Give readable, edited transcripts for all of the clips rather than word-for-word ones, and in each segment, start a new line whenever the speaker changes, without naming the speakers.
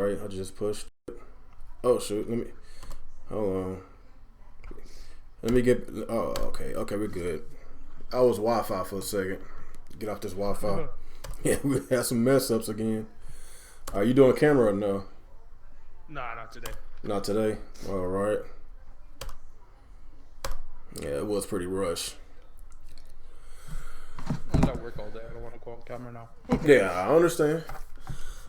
right, I just pushed. Oh shoot, hold on. Let me get. Oh, okay, we're good. I was Wi-Fi for a second. Get off this Wi-Fi. Yeah, we had some mess ups again. Are you doing camera or no?
Nah, not today.
Not today. All right. Yeah, it was pretty rushed.
I'm at work all day. I don't want to go on camera now.
Yeah, I understand.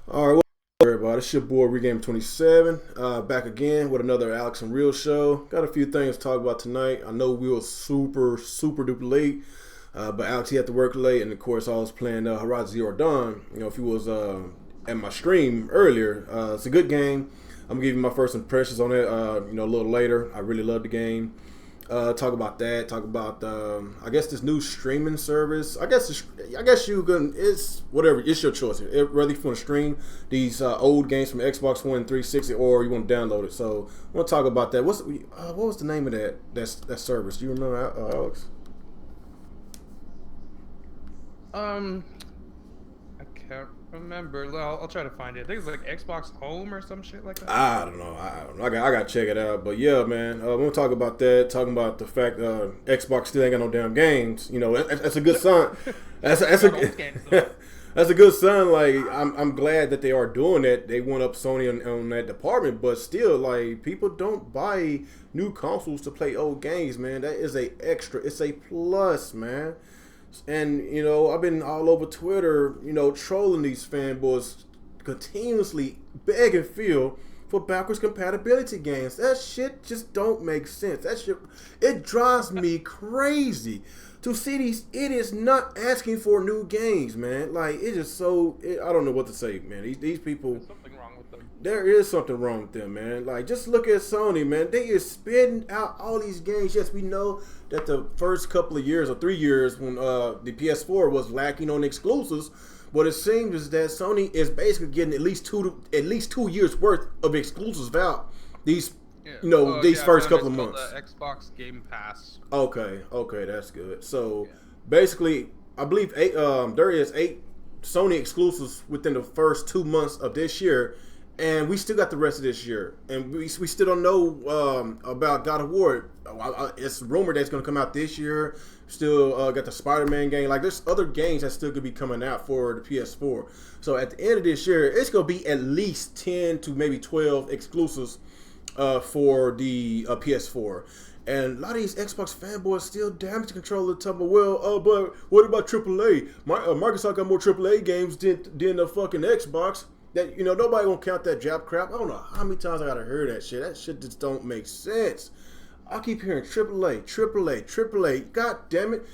All right, what's up, everybody? It's your boy Regame 27. Back again with another Alex and Real show. Got a few things to talk about tonight. I know we were super duper late, but Alex he had to work late, and of course I was playing Horizon Zero Dawn. You know, if he was at my stream earlier, it's a good game. I'm gonna give you my first impressions on it. A little later. I really love the game. Talk about that. Talk about I guess this new streaming service. I guess you can. It's whatever. It's your choice. Whether you want to stream these old games from Xbox One and 360, or you want to download it. So I want to talk about that. What was the name of that service? Do you remember, Alex?
I can't remember. Well, I'll try to find it. I think it's like Xbox Home or some shit like that.
I don't know. I got to check it out. But yeah, man, we're going to talk about that. Talking about the fact Xbox still ain't got no damn games. You know, that's a good sign. That's a good sign. Like, I'm glad that they are doing that. They went up Sony on that department. But still, like, people don't buy new consoles to play old games, man. That is a extra. It's a plus, man. And, you know, I've been all over Twitter, you know, trolling these fanboys, continuously beg and feel for backwards compatibility games. That shit just don't make sense. That shit, it drives me crazy to see these idiots not asking for new games, man. Like, it's just so, I don't know what to say, man. These people.
There's something wrong with them.
There is something wrong with them, man. Like, just look at Sony, man. They is spitting out all these games. Yes, we know that the first couple of years or 3 years when the PS4 was lacking on exclusives, what it seems is that Sony is basically getting at least 2 years worth of exclusives out. These, these first couple of months.
The Xbox Game Pass.
Okay, that's good. So basically, I believe there is 8 Sony exclusives within the first 2 months of this year. And we still got the rest of this year. And we still don't know about God of War. It's rumored that it's going to come out this year. Still got the Spider-Man game. Like, there's other games that still could be coming out for the PS4. So at the end of this year, it's going to be at least 10 to maybe 12 exclusives for the PS4. And a lot of these Xbox fanboys still damage the controller. Talking about, well, but what about AAA? Microsoft got more AAA games than the fucking Xbox. That, you know, nobody gonna count that Jap crap. I don't know how many times I gotta hear that shit. That shit just don't make sense. I keep hearing AAA. God damn it.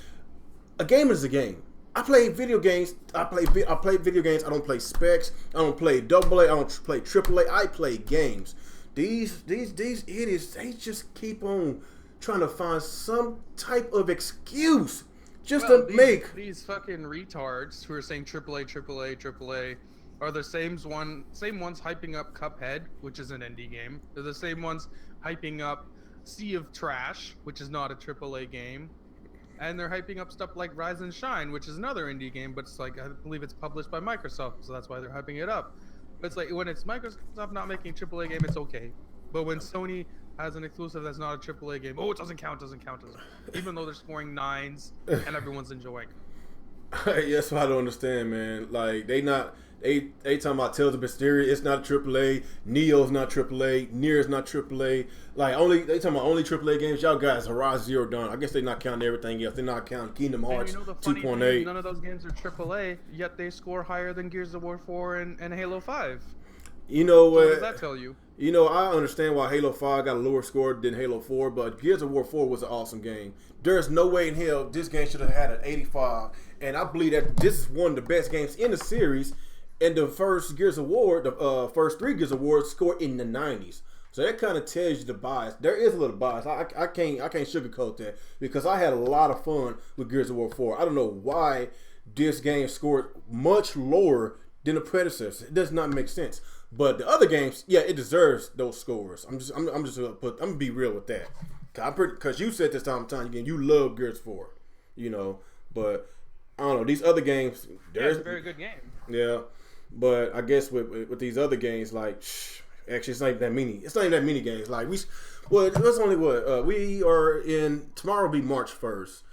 A game is a game. I play video games. I play video games. I don't play specs. I don't play AA. I don't play AAA. I play games. These idiots, they just keep on trying to find some type of excuse just to make
these fucking retards who are saying AAA are the same ones hyping up Cuphead, which is an indie game. They're the same ones hyping up Sea of Trash, which is not a AAA game. And they're hyping up stuff like Rise and Shine, which is another indie game, but it's like, I believe it's published by Microsoft, so that's why they're hyping it up. But it's like, when it's Microsoft not making a AAA game, it's okay. But when Sony has an exclusive that's not a AAA game, it doesn't count. Even though they're scoring 9s and everyone's enjoying.
That's what I don't understand, man. Like, they talking about Tales of Mysteria, it's not AAA. Neo's not AAA. Nier's not AAA. Like, they talking about only AAA games. Y'all guys, Horizon Zero Dawn. I guess they're not counting everything else. They're not counting Kingdom Hearts 2.8.
None of those games are AAA, yet they score higher than Gears of War 4 and Halo 5.
You know what?
What does that tell you?
You know, I understand why Halo 5 got a lower score than Halo 4, but Gears of War 4 was an awesome game. There's no way in hell this game should have had an 85, and I believe that this is one of the best games in the series. And the first Gears of War, the first 3 Gears of War scored in the 90s. So that kind of tells you the bias. There is a little bias. I can't sugarcoat that because I had a lot of fun with Gears of War 4. I don't know why this game scored much lower than the predecessor. It does not make sense. But the other games, yeah, it deserves those scores. I'm gonna be real with that. Because you said this time and time again, you love Gears 4, you know. But I don't know, these other games.
It's a very good game.
Yeah. But I guess with these other games, like actually, it's not even that many. It's not even that many games. Like well, that's only what we are in. Tomorrow will be March 1st.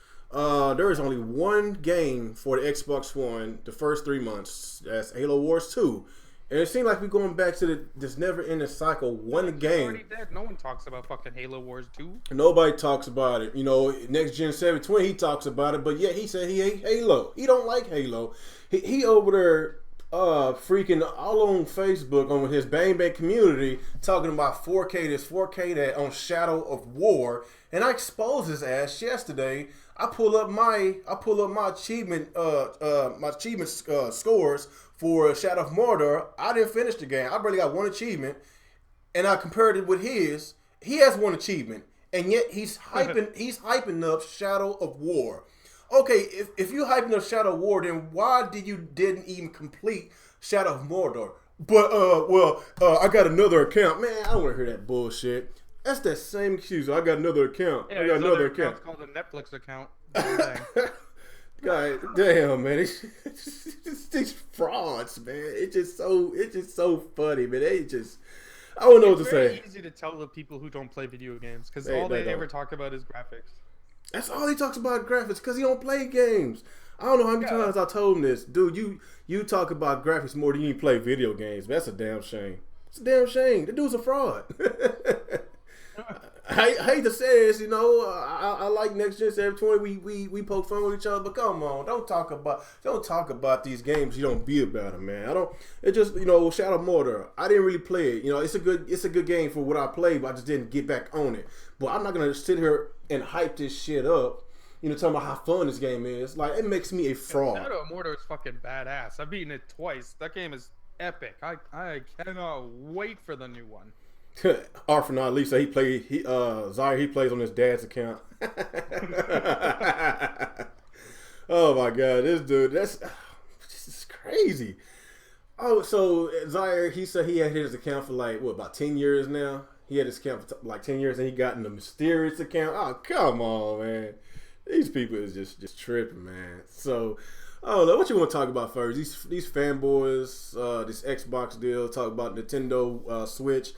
There is only one game for the Xbox One the first 3 months. That's Halo Wars 2. And it seems like we're going back to this never-ending cycle. One game.
Already dead. No one talks about fucking Halo Wars 2.
Nobody talks about it. You know, Next Gen 720, he talks about it, but yet he said he hate Halo. He don't like Halo. He over there freaking all on Facebook on his Bang Bang community talking about 4K this, 4K that on Shadow of War. And I exposed his ass yesterday. I pull up my achievement scores for Shadow of Mordor. I didn't finish the game. I barely got one achievement, and I compared it with his. He has one achievement, and yet he's hyping up Shadow of War. Okay, if you hyping up Shadow of War, then why didn't even complete Shadow of Mordor? But I got another account. Man, I don't want to hear that bullshit. That's that same excuse. I got another account.
Yeah,
I got another account.
It's called a Netflix account.
God damn, man! These frauds, man. It's just so funny, man. I don't know what to say.
It's very easy to tell the people who don't play video games because all they ever talk about is graphics.
That's all he talks about, graphics, because he don't play games. I don't know how many times I told him this, dude. You talk about graphics more than you play video games. That's a damn shame. It's a damn shame. The dude's a fraud. I hate to say this, you know. I like Next Gen 720. We poke fun with each other, but come on, don't talk about these games. You don't be about them, man. I don't. It just, you know, Shadow of Mordor. I didn't really play it. You know, it's a good game for what I played, but I just didn't get back on it. But I'm not gonna sit here and hype this shit up. You know, talking about how fun this game is. Like, it makes me a fraud.
Shadow of Mordor is fucking badass. I've beaten it twice. That game is epic. I cannot wait for the new one.
Or for not least, he Zaire, he plays on his dad's account. Oh my god, this dude, this is crazy. Oh, so Zaire, he said he had his account for like about 10 years now. He had his account for like 10 years, and he got in the mysterious account. Oh, come on, man. These people is just tripping, man. So I don't know what you want to talk about first. These fanboys, this Xbox deal. Talk about Nintendo Switch.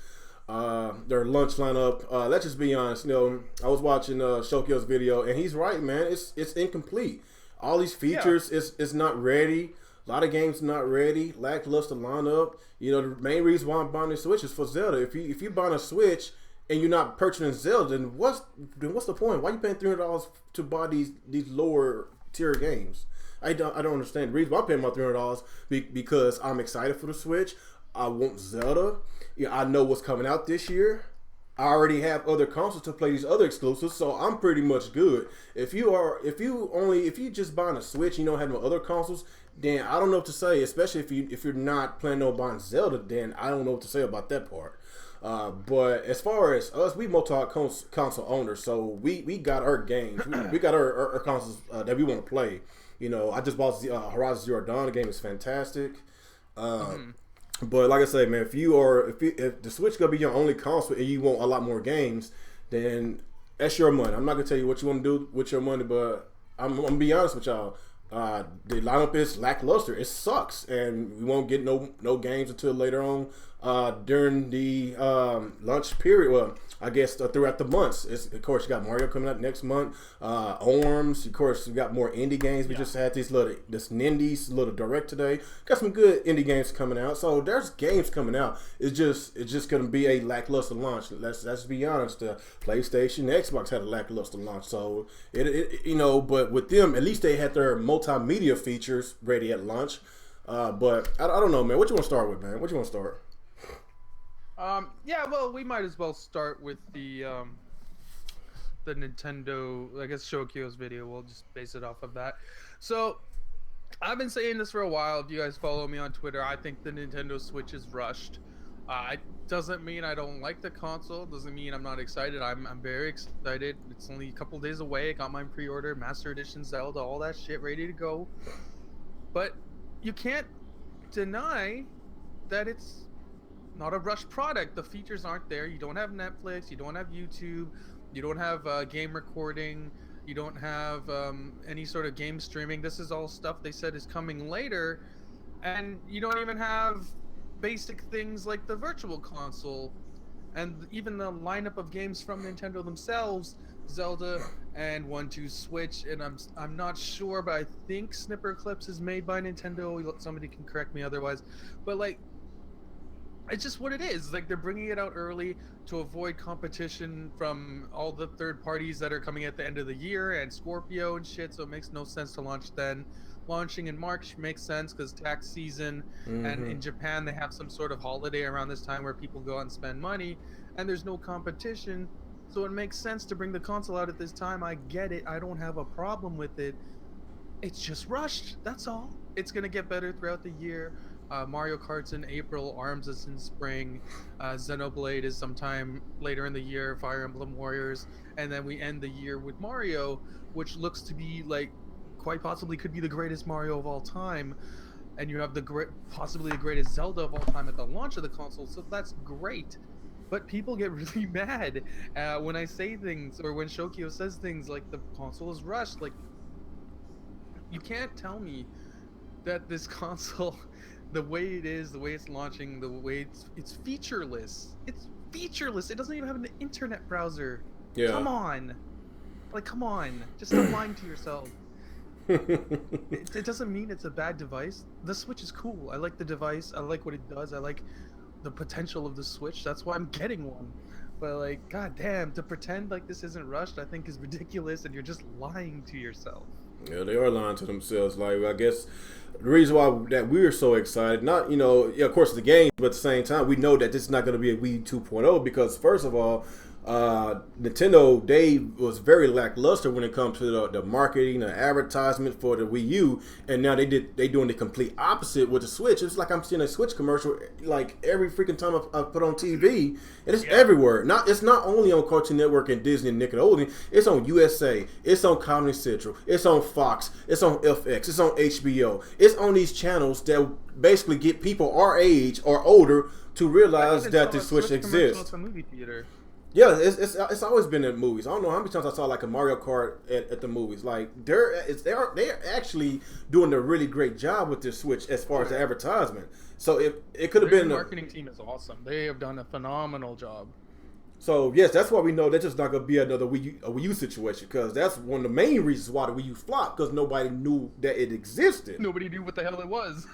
Their lunch lineup. Let's just be honest. You know, I was watching Shokyo's video, and he's right, man. It's incomplete. All these features, it's not ready. A lot of games not ready. Lackluster lineup. You know, the main reason why I'm buying the Switch is for Zelda. If you buy a Switch and you're not purchasing Zelda, then what's the point? Why are you paying $300 to buy these lower tier games? I don't understand. The reason why I'm paying my $300 because I'm excited for the Switch. I want Zelda. I know what's coming out this year. I already have other consoles to play these other exclusives, so I'm pretty much good. If you just buying a Switch, you don't have no other consoles, then I don't know what to say. Especially if you're not planning on buying Zelda, then I don't know what to say about that part. But as far as us, we multi-console owners, so we got our games, we got our consoles that we want to play. You know, I just bought Horizon Zero Dawn. The game is fantastic. But like I say, man, if the Switch gonna be your only console and you want a lot more games, then that's your money. I'm not gonna tell you what you want to do with your money, but I'm gonna be honest with y'all. The lineup is lackluster. It sucks, and we won't get no games until later on during the launch period. Well, I guess throughout the months. Of course, you got Mario coming out next month. ARMS. Of course, you got more indie games. We just had this Nindies little direct today. Got some good indie games coming out. So there's games coming out. It's just gonna be a lackluster launch. Let's be honest. The PlayStation, the Xbox had a lackluster launch. So but with them, at least they had their multimedia features ready at launch. But I don't know, man. What you want to start with, man? What you want to start?
Yeah, well, we might as well start with the Nintendo, I guess, Shokyo's video. We'll just base it off of that. So, I've been saying this for a while. If you guys follow me on Twitter, I think the Nintendo Switch is rushed. It doesn't mean I don't like the console. Doesn't mean I'm not excited. I'm very excited. It's only a couple days away. I got mine pre-order, Master Edition Zelda, all that shit ready to go. But you can't deny that it's not a rushed product. The features aren't there. You don't have Netflix. You don't have YouTube. You don't have game recording. You don't have any sort of game streaming. This is all stuff they said is coming later. And you don't even have basic things like the virtual console and even the lineup of games from Nintendo themselves, Zelda and 1-2 Switch, and I'm not sure, but I think Snipper Clips is made by Nintendo. Somebody can correct me otherwise, but like it's just what it is. Like they're bringing it out early to avoid competition from all the third parties that are coming at the end of the year and Scorpio and shit. So it makes no sense to launch then. Launching in March makes sense because tax season, and in Japan they have some sort of holiday around this time where people go out and spend money, and there's no competition. So it makes sense to bring the console out at this time. I get it. I don't have a problem with it. It's just rushed. That's all. It's gonna get better throughout the year. Mario Kart's in April, Arms is in spring, Xenoblade is sometime later in the year, Fire Emblem Warriors, and then we end the year with Mario, which looks to be like quite possibly could be the greatest Mario of all time, and you have possibly the greatest Zelda of all time at the launch of the console. So that's great. But people get really mad when I say things or when Shokio says things like the console is rushed. Like, you can't tell me that this console, the way it is, the way it's launching, the way it's featureless. It's featureless. It doesn't even have an internet browser.
Yeah.
Come on. Like, come on. Just stop lying to yourself. It doesn't mean it's a bad device. The Switch is cool. I like the device. I like what it does. I like the potential of the Switch. That's why I'm getting one. But like, goddamn, to pretend like this isn't rushed, I think is ridiculous, and you're just lying to yourself.
Yeah, they are lying to themselves. Like, I guess the reason why that we're so excited, not, you know, yeah, of course the game, but at the same time, we know that this is not going to be a Wii 2.0 because, first of all, Nintendo, they was very lackluster when it comes to the marketing, the advertisement for the Wii U, and now they doing the complete opposite with the Switch. It's like I'm seeing a Switch commercial like every freaking time I put on TV, and it's everywhere. It's not only on Cartoon Network and Disney and Nickelodeon. It's on USA, it's on Comedy Central, it's on Fox, it's on FX, it's on HBO. It's on these channels that basically get people our age or older to realize that the Switch exists.
A movie theater.
Yeah, it's always been in movies. I don't know how many times I saw like a Mario Kart at the movies. Like they're actually doing a really great job with this Switch as far as the advertisement. So it could have been
the marketing team is awesome. They have done a phenomenal job.
So yes, that's why we know that's just not gonna be another Wii U situation, because that's one of the main reasons why the Wii U flopped, because nobody knew that it existed.
Nobody knew what the hell it was.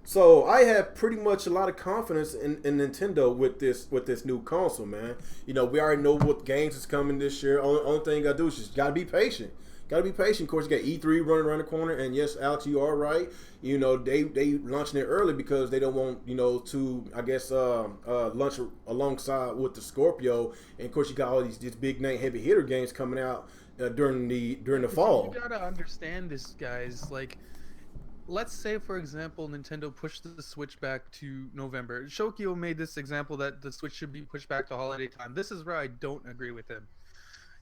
So I have pretty much a lot of confidence in Nintendo with this new console, man. You know, we already know what games is coming this year. Only thing you gotta do is just gotta be patient. Gotta be patient. Of course, you got E3 running around the corner, and yes, Alex, you are right. You know, they launching it early because they don't want, you know, to, I guess, launch alongside with the Scorpio. And of course, you got all these big name heavy hitter games coming out during the fall.
You gotta understand this, guys. Like, let's say, for example, Nintendo pushed the Switch back to November. Shokio made this example that the Switch should be pushed back to holiday time. This is where I don't agree with him.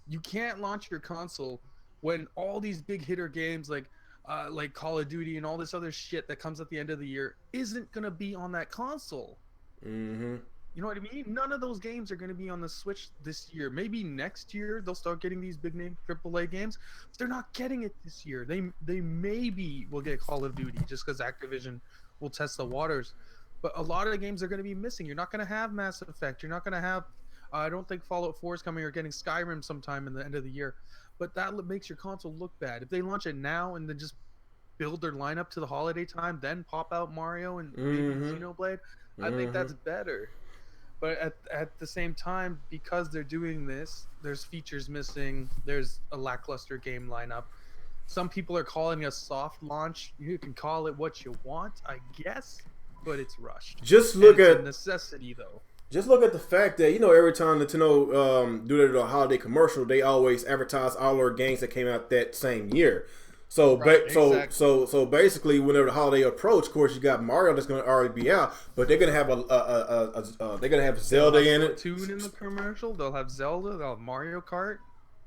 You can't launch your console when all these big hitter games like Call of Duty and all this other shit that comes at the end of the year isn't gonna be on that console.
Mm-hmm.
You know what I mean? None of those games are gonna be on the Switch this year. Maybe next year they'll start getting these big name AAA games, but they're not getting it this year. They maybe will get Call of Duty just because Activision will test the waters, but a lot of the games are gonna be missing. You're not gonna have Mass Effect. You're not gonna have. I don't think Fallout 4 is coming or getting Skyrim sometime in the end of the year. But that makes your console look bad. If they launch it now and then just build their lineup to the holiday time, then pop out Mario and maybe Xenoblade, I think that's better. But at the same time, because they're doing this, there's features missing. There's a lackluster game lineup. Some people are calling a soft launch. You can call it what you want, I guess, but it's rushed.
Just look at
a necessity, though.
Just look at the fact that, you know, every time Nintendo do their holiday commercial, they always advertise all their games that came out that same year. So, exactly. so basically, whenever the holiday approach, of course, you got Mario that's going to already be out, but they're going to have they're going to have Zelda in it.
Tune in the commercial. They'll have Zelda. They'll have Mario Kart.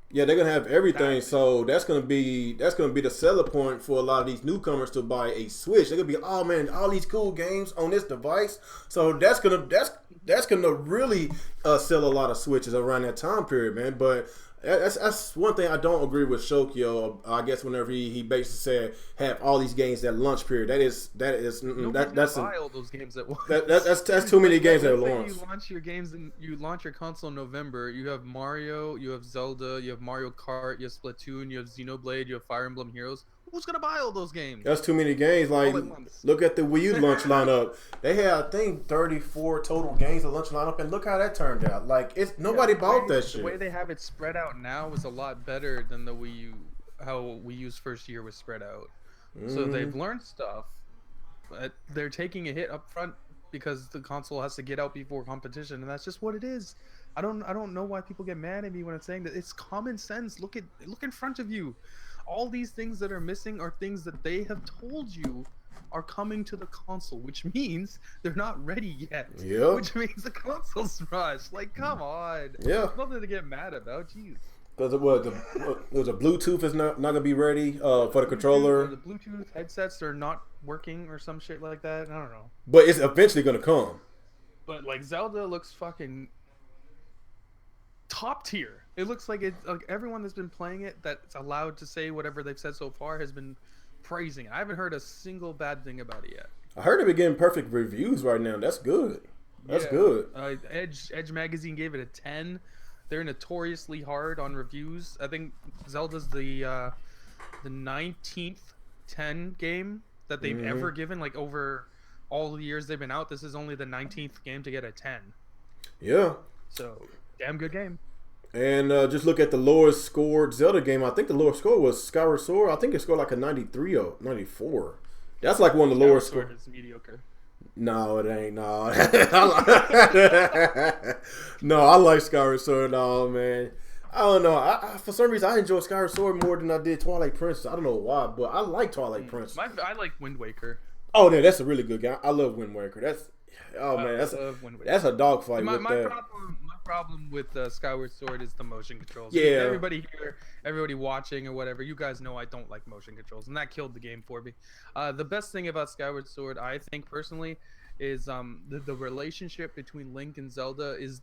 Yeah, they're gonna have everything. So that's gonna be the seller point for a lot of these newcomers to buy a Switch. They're gonna be, oh man, all these cool games on this device. So that's that's gonna really sell a lot of Switches around that time period, man. But that's one thing I don't agree with Shokyo. I guess whenever he basically said have all these games at launch period, that's
buy all those games at once.
That's too many games at once.
You launch your games and you launch your console in November. You have Mario, you have Zelda, you have Mario Kart, you have Splatoon, you have Xenoblade, you have Fire Emblem Heroes. Who's gonna buy all those games?
That's too many games. Like, look at the Wii U launch lineup. They had, I think, 34 total games of launch lineup, and look how that turned out. Like, nobody bought that shit.
The way they have it spread out now is a lot better than the Wii U. How Wii U's first year was spread out. So they've learned stuff. But they're taking a hit up front because the console has to get out before competition, and that's just what it is. I don't know why people get mad at me when I'm saying that. It's common sense. Look in front of you. All these things that are missing are things that they have told you are coming to the console, which means they're not ready yet.
Yeah.
Which means the console's rushed. Like, come on.
Yeah.
There's nothing to get mad about. Jeez.
Because the Bluetooth is not gonna be ready for the controller.
The Bluetooth headsets are not working or some shit like that. I don't know.
But it's eventually gonna come.
But like Zelda looks fucking top tier. It looks like everyone that's been playing it that's allowed to say whatever they've said so far has been praising it. I haven't heard a single bad thing about it yet.
I heard they've been getting perfect reviews right now. That's good. That's good.
Edge magazine gave it a 10. They're notoriously hard on reviews. I think Zelda's the 19th 10 game that they've ever given. Like, over all the years they've been out, this is only the 19th game to get a 10.
Yeah.
So, damn good game.
And just look at the lowest scored Zelda game. I think the lowest score was Skyward Sword. I think it scored like a 93 or 94. That's like one of the lowest scores.
It's mediocre.
No, it ain't. No. No, I like Skyward Sword. No, man. I don't know. For some reason, I enjoy Skyward Sword more than I did Twilight Princess. I don't know why, but I like Twilight Princess.
I like Wind Waker.
Oh, yeah, that's a really good game. I love Wind Waker. That's a dogfight.
My problem with Skyward Sword is the motion controls.
Yeah.
Everybody here, everybody watching or whatever, you guys know I don't like motion controls, and that killed the game for me. The best thing about Skyward Sword, I think personally, is the relationship between Link and Zelda is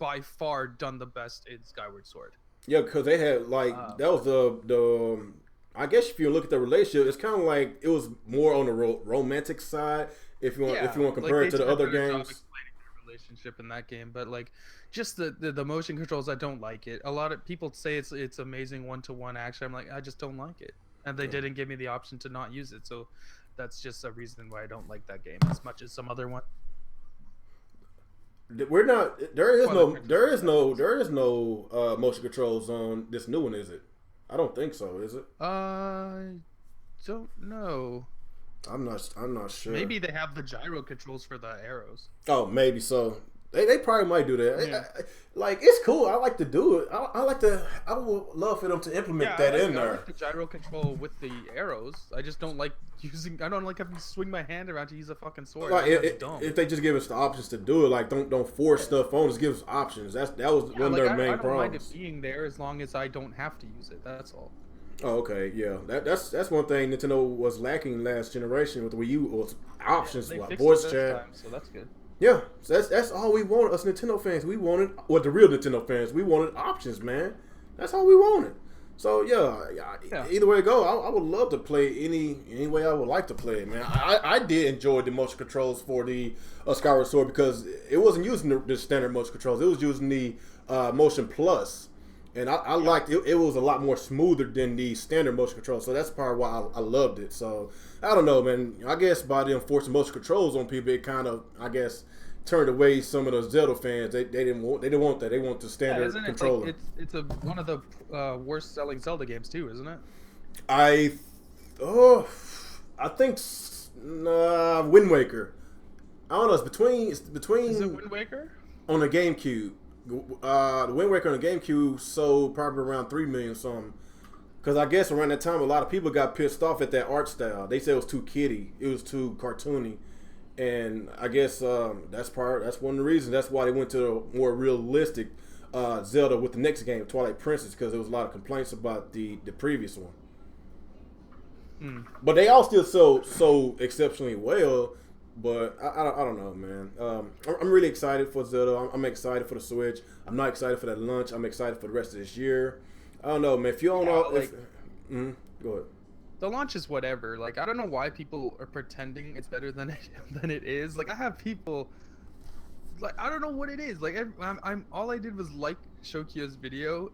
by far done the best in Skyward Sword.
Yeah, because they had that was the I guess if you look at the relationship, it's kind of like it was more on the romantic side. If you want to compare it to the other games.
Relationship in that game, but like just the motion controls, I don't like it. A lot of people say it's amazing 1-to-1 action. I'm like, I just don't like it, and they didn't give me the option to not use it, so that's just a reason why I don't like that game as much as some other one.
We're not. There is no motion controls on this new one, is it? I don't think so. Is it?
Don't know.
I'm not sure.
Maybe they have the gyro controls for the arrows.
Oh, maybe so. They probably might do that. Yeah. Like, it's cool. I like to do it. I would love for them to implement that in there.
I like the gyro control with the arrows. I just don't like I don't like having to swing my hand around to use a fucking sword.
Like, if they just give us the options to do it, like don't force stuff on us, give us options. That was one of their main problems. I don't mind it
being there as long as I don't have to use it. That's all.
Oh, okay, yeah. That's one thing Nintendo was lacking last generation with the Wii U was options, like voice chat.
So that's good.
Yeah, so that's all we wanted. Us Nintendo fans, we wanted, the real Nintendo fans, we wanted options, man. That's all we wanted. So yeah. Either way it go, I would love to play any way I would like to play it, man. I did enjoy the motion controls for the Skyward Sword because it wasn't using the standard motion controls. It was using the Motion Plus. And I liked it. It was a lot more smoother than the standard motion controls. So that's part of why I loved it. So I don't know, man. I guess by them forcing motion controls on people, it kind of, I guess, turned away some of those Zelda fans. They didn't want that. They want the standard controller.
Like it's one of the worst selling Zelda games too, isn't it?
I think Wind Waker. I don't know. It's between.
Is it Wind Waker
on the GameCube? The Wind Waker on the GameCube sold probably around 3 million something. Because I guess around that time, a lot of people got pissed off at that art style. They said it was too kiddie. It was too cartoony. And I guess that's one of the reasons. That's why they went to a more realistic Zelda with the next game, Twilight Princess, because there was a lot of complaints about the previous one. But they all still sold so exceptionally well But I don't know, man. I'm really excited for Zelda. I'm excited for the Switch. I'm not excited for that launch. I'm excited for the rest of this year. I don't know, man. If you don't know,
Like,
go ahead.
the launch is whatever. Like, I don't know why people are pretending it's better than than it is. Like, I have people, like, I don't know what it is. Like, I'm all I did was like Shokio's video.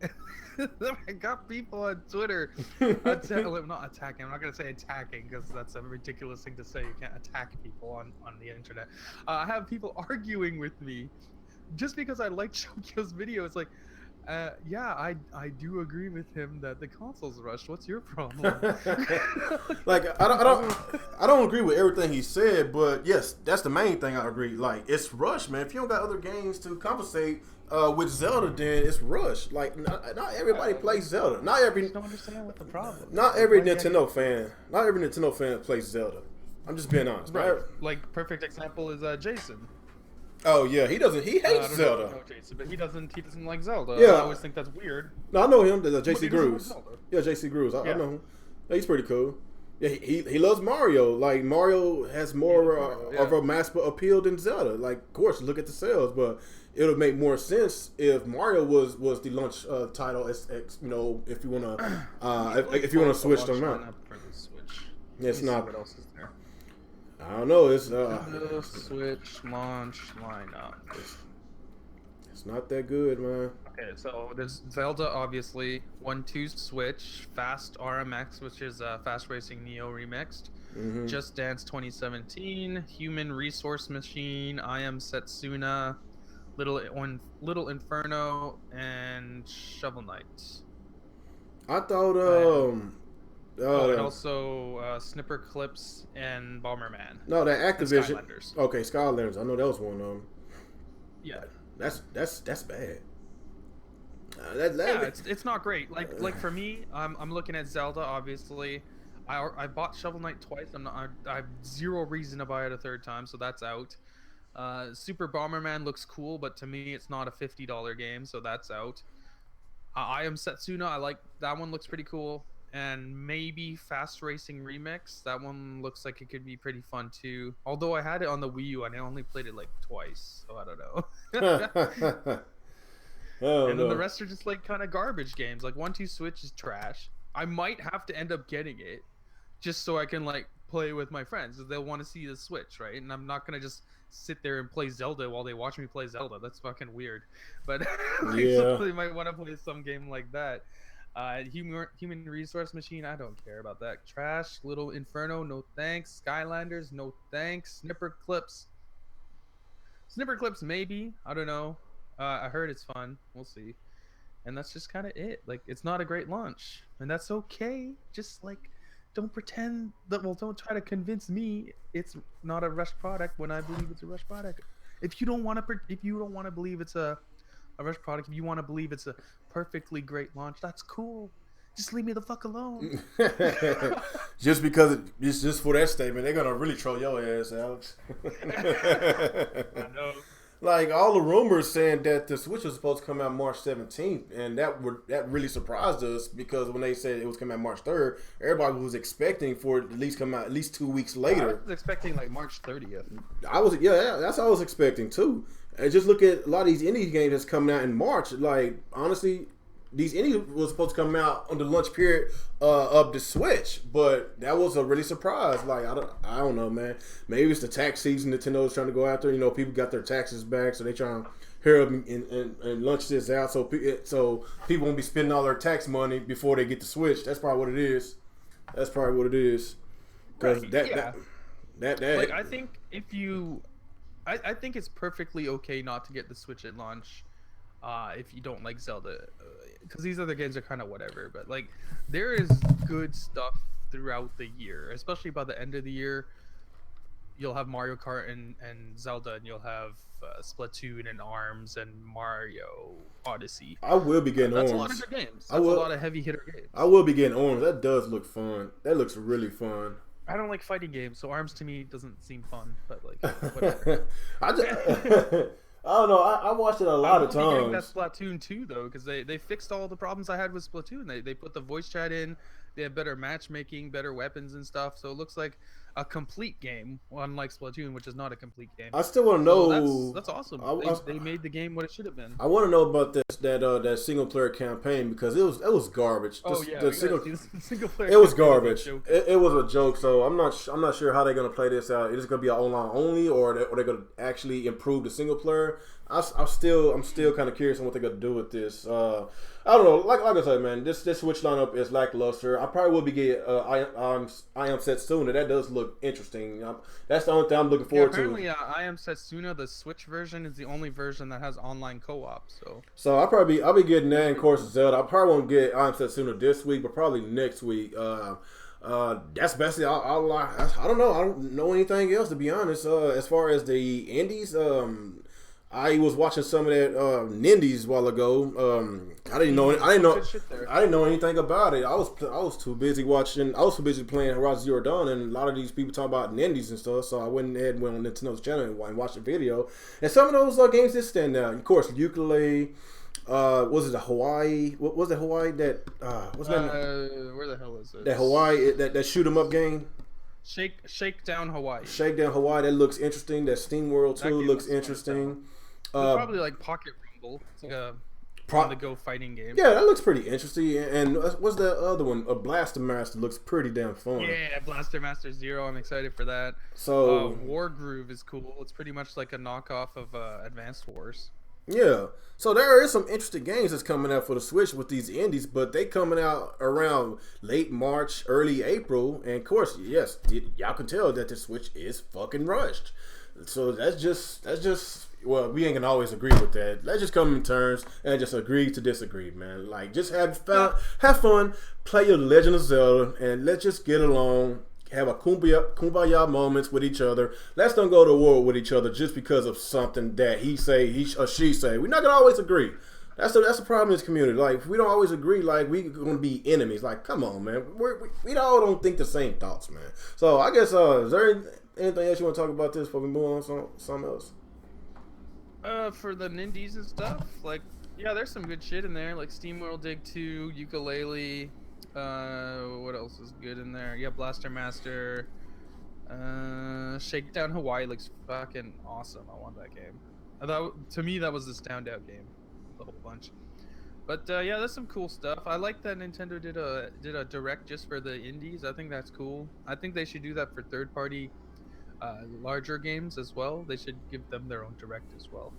I got people on Twitter not attacking. I'm not gonna say attacking because that's a ridiculous thing to say. You can't attack people on the internet. I have people arguing with me just because I like Shokio's video. It's like, yeah, I do agree with him that the console's rushed. What's your problem?
Like, I don't agree with everything he said, but yes, that's the main thing I agree. Like, it's rushed, man. If you don't got other games to compensate with Zelda, then it's rushed. Like, not everybody plays Zelda. Not every.
I don't understand what the problem.
Not every Nintendo fan. Not every Nintendo fan plays Zelda. I'm just being honest.
Right. Like, perfect example is Jason.
Oh yeah, he doesn't. He hates Zelda.
Know Jason, but he doesn't like Zelda.
Yeah.
I always think that's weird.
No, I know him. There's JC
Like
Grooves. Yeah, JC Grooves. I know him. Yeah, he's pretty cool. Yeah, he loves Mario. Like, Mario has more of a mass appeal than Zelda. Like, of course, look at the sales, but it'll make more sense if Mario was the launch title. You know, if you wanna if you wanna switch them out. It's not.
What else is there?
I don't know. It's
The Switch launch lineup.
It's not that good, man.
Okay, so there's Zelda, obviously. 1-2 Switch, Fast RMX, which is Fast Racing Neo remixed.
Mm-hmm.
Just Dance 2017, Human Resource Machine, I Am Setsuna, Little Inferno, and Shovel Knight.
I thought
and also Snipper Clips and Bomberman.
No, that Activision.
Skylanders.
Okay, Skylanders. I know that was one of them.
Yeah.
That's bad.
Yeah, it's not great. Like for me, I'm looking at Zelda. Obviously, I bought Shovel Knight twice. I have zero reason to buy it a third time, so that's out. Super Bomberman looks cool, but to me, it's not a $50 game, so that's out. I Am Setsuna. I like that one. Looks pretty cool. And maybe Fast Racing Remix. That one looks like it could be pretty fun too. Although I had it on the Wii U and I only played it like twice, so I don't know. And then the rest are just like kind of garbage games. Like 1-2 Switch is trash. I might have to end up getting it just so I can like play with my friends. They'll want to see the Switch, right? And I'm not gonna just sit there and play Zelda while they watch me play Zelda. That's fucking weird. But somebody might want to play some game like that. Human Resource Machine, I don't care about that. Trash, Little Inferno, no thanks. Skylanders, no thanks. Snipper Clips, maybe. I don't know. I heard it's fun. We'll see. And that's just kind of it. Like, it's not a great launch, and that's okay. Just like, don't pretend that. Well, don't try to convince me it's not a rushed product when I believe it's a rushed product. If you don't want to believe it's a rush product, if you want to believe it's a perfectly great launch, that's cool. Just leave me the fuck alone.
Just because it's just for that statement, they're gonna really troll your ass, Alex.
I know.
Like, all the rumors saying that the Switch was supposed to come out March 17th, and that really surprised us, because when they said it was coming out March 3rd, everybody was expecting for it to come out at least 2 weeks later.
I was expecting like March 30th.
That's what I was expecting too. And just look at a lot of these indie games that's coming out in March. Like, honestly, these indie was supposed to come out on the launch period of the Switch, but that was a really surprise. Like, I don't know, man. Maybe it's the tax season Nintendo's trying to go after. You know, people got their taxes back, so they trying to hurry up and launch this out, so people won't be spending all their tax money before they get the Switch. That's probably what it is. Because
like, I think I think it's perfectly okay not to get the Switch at launch if you don't like Zelda, because these other games are kind of whatever. But like, there is good stuff throughout the year, especially by the end of the year. You'll have Mario Kart and Zelda, and you'll have Splatoon and ARMS and Mario Odyssey.
I will be getting ARMS.
That's a lot of good games. That's a lot of heavy hitter games.
I will be getting ARMS. That does look fun. That looks really fun.
I don't like fighting games, so ARMS to me doesn't seem fun. But like, whatever.
I don't know. I watched it a lot of times.
That Splatoon 2 though, because they fixed all the problems I had with Splatoon. They put the voice chat in. They have better matchmaking, better weapons and stuff. So it looks like a complete game, unlike Splatoon, which is not a complete game.
I still want to
So
know.
that's awesome. They made the game what it should have been.
I want to know about that single player campaign because it was garbage.
Oh yeah,
the
single player.
It was garbage. It was a joke. So I'm not sure how they're gonna play this out. Is it gonna be an online only, or they're gonna actually improve the single player? I'm still kind of curious on what they're gonna do with this. I don't know. Like I said, man, this Switch lineup is lackluster. I probably will be getting I Am Setsuna. That does look interesting. That's the only thing I'm looking forward
apparently, I Am Setsuna, the Switch version, is the only version that has online co-op. So
I'll be getting that. And of course, Zelda. I probably won't get I Am Setsuna this week, but probably next week. That's basically I don't know. I don't know anything else, to be honest. As far as the indies, I was watching some of that Nindies a while ago. I didn't know anything about it. I was too busy watching. I was too busy playing Horizon Zero Dawn, and a lot of these people talk about Nindies and stuff. So I went ahead and went on Nintendo's channel and watched the video. And some of those games did stand out. Of course, Ukulele. Was it the Hawaii? What was it? Hawaii? That what's that?
Where the hell is it?
That Hawaii, that shoot 'em up game.
Shakedown Hawaii.
Shakedown Hawaii. That looks interesting. That Steam World 2 looks interesting.
Probably like Pocket Rumble. It's like a on-the-go fighting game.
Yeah, that looks pretty interesting. And what's the other one? A Blaster Master looks pretty damn fun.
Yeah, Blaster Master Zero. I'm excited for that.
So
War Groove is cool. It's pretty much like a knockoff of Advanced Wars.
Yeah, so there is some interesting games that's coming out for the Switch with these indies, but they coming out around late March, early April, and of course, yes, y'all can tell that the Switch is fucking rushed. So that's just well, we ain't gonna always agree with that. Let's just come in terms and just agree to disagree, man. Like, just have fun, play your Legend of Zelda, and let's just get along. Have a kumbaya moments with each other. Let's don't go to war with each other just because of something that he or she say. We're not gonna always agree. That's the problem in this community. Like, if we don't always agree, like, we're gonna be enemies. Like, come on, man. We all don't think the same thoughts, man. So I guess is there anything else you want to talk about this before we move on to something else?
For the Nindies and stuff, like, yeah, there's some good shit in there, like SteamWorld Dig 2, Ukulele. What else is good in there? Yeah, Blaster Master. Shakedown Hawaii looks fucking awesome. I want that game. To me, that was the standout game, the whole bunch. But yeah, there's some cool stuff. I like that Nintendo did a direct just for the indies. I think that's cool. I think they should do that for third-party larger games as well. They should give them their own direct as well.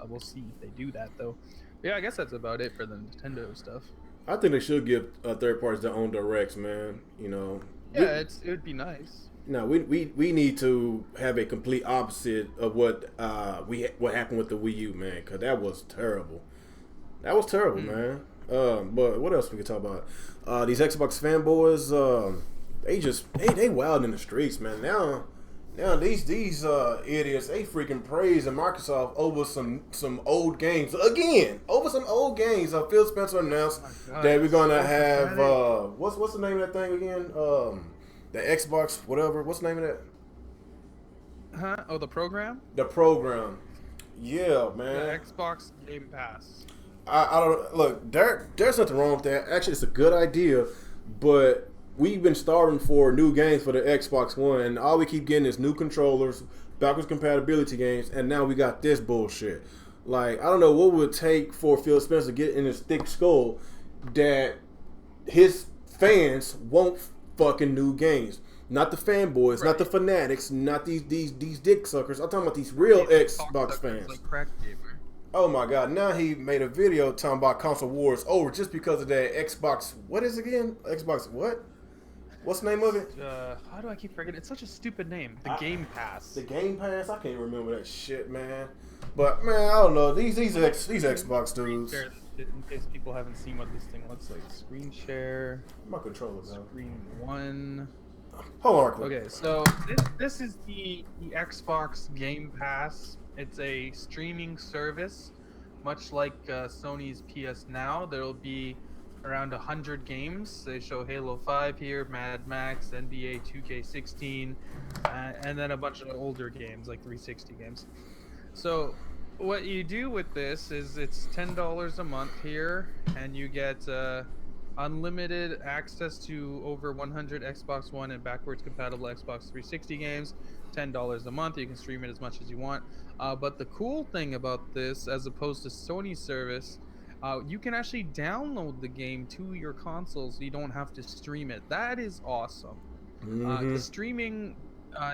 We'll see if they do that though. But yeah, I guess that's about it for the Nintendo stuff.
I think they should give third parties their own directs, man. You know.
Yeah, it would be nice.
No, we need to have a complete opposite of what happened with the Wii U, man, because that was terrible. That was terrible, man. But what else we can talk about? These Xbox fanboys, they wild in the streets, man. Now these idiots, they freaking praising Microsoft over some old games again. Over some old games. Phil Spencer announced that we're gonna have what's the name of that thing again? The Xbox whatever. What's the name of that?
Huh? Oh, the program?
The program. Yeah, man.
The Xbox Game Pass.
I don't look. There's nothing wrong with that. Actually, it's a good idea, but we've been starving for new games for the Xbox One, and all we keep getting is new controllers, backwards compatibility games, and now we got this bullshit. Like, I don't know what would it take for Phil Spencer to get in his thick skull that his fans want fucking new games. Not the fanboys, not the fanatics, not these dick suckers. I'm talking about these real Xbox fans.
Like crack gamer.
Oh my god, now he made a video talking about console wars over just because of that Xbox. What is it again? Xbox what? What's the name of it?
How do I keep forgetting? It's such a stupid name. The Game Pass.
The Game Pass? I can't remember that shit, man. But man, I don't know. These Xbox dudes.
In case people haven't seen what this thing looks like. Screen share.
My controller, though.
Screen 1.
Hold on.
Okay, so this is the Xbox Game Pass. It's a streaming service, much like Sony's PS Now. There will be around 100 games. They show Halo 5 here, Mad Max, NBA 2K16, and then a bunch of older games like 360 games. So what you do with this is it's $10 a month here, and you get unlimited access to over 100 Xbox One and backwards compatible Xbox 360 games, $10 a month. You can stream it as much as you want. But the cool thing about this, as opposed to Sony's service, you can actually download the game to your console, so you don't have to stream it. That is awesome.
Mm-hmm.
The streaming,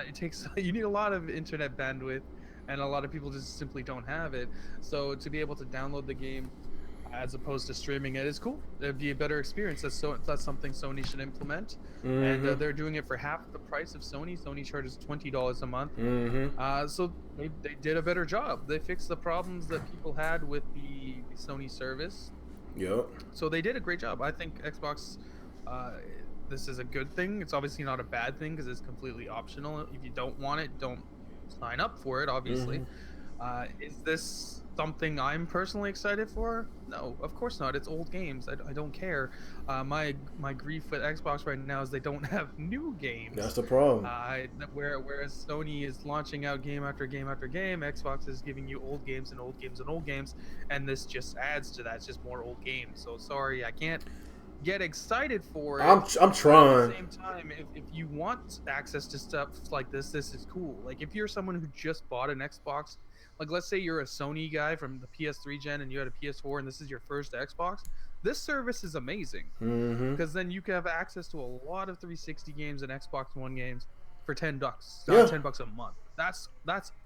it takes you need a lot of internet bandwidth, and a lot of people just simply don't have it. So to be able to download the game as opposed to streaming it is cool. It'd be a better experience. That's something Sony should implement, and
Mm-hmm.
they're doing it for half the price of Sony. Sony charges $20 a month.
Mm-hmm.
So they did a better job. They fixed the problems that people had with the Sony service.
Yep.
So they did a great job. I think Xbox. This is a good thing. It's obviously not a bad thing because it's completely optional. If you don't want it, don't sign up for it. Obviously, is this something I'm personally excited for? No, of course not. It's old games. I don't care. My grief with Xbox right now is they don't have new games.
That's the problem.
Whereas Sony is launching out game after game after game, Xbox is giving you old games and old games and old games, and this just adds to that. It's just more old games. So sorry, I can't get excited for it.
I'm trying.
At the same time, if you want access to stuff like this is cool. Like if you're someone who just bought an Xbox, like let's say you're a Sony guy from the PS3 gen and you had a PS4 and this is your first Xbox, this service is amazing because then you can have access to a lot of 360 games and Xbox One games for $10, $10 a month. That's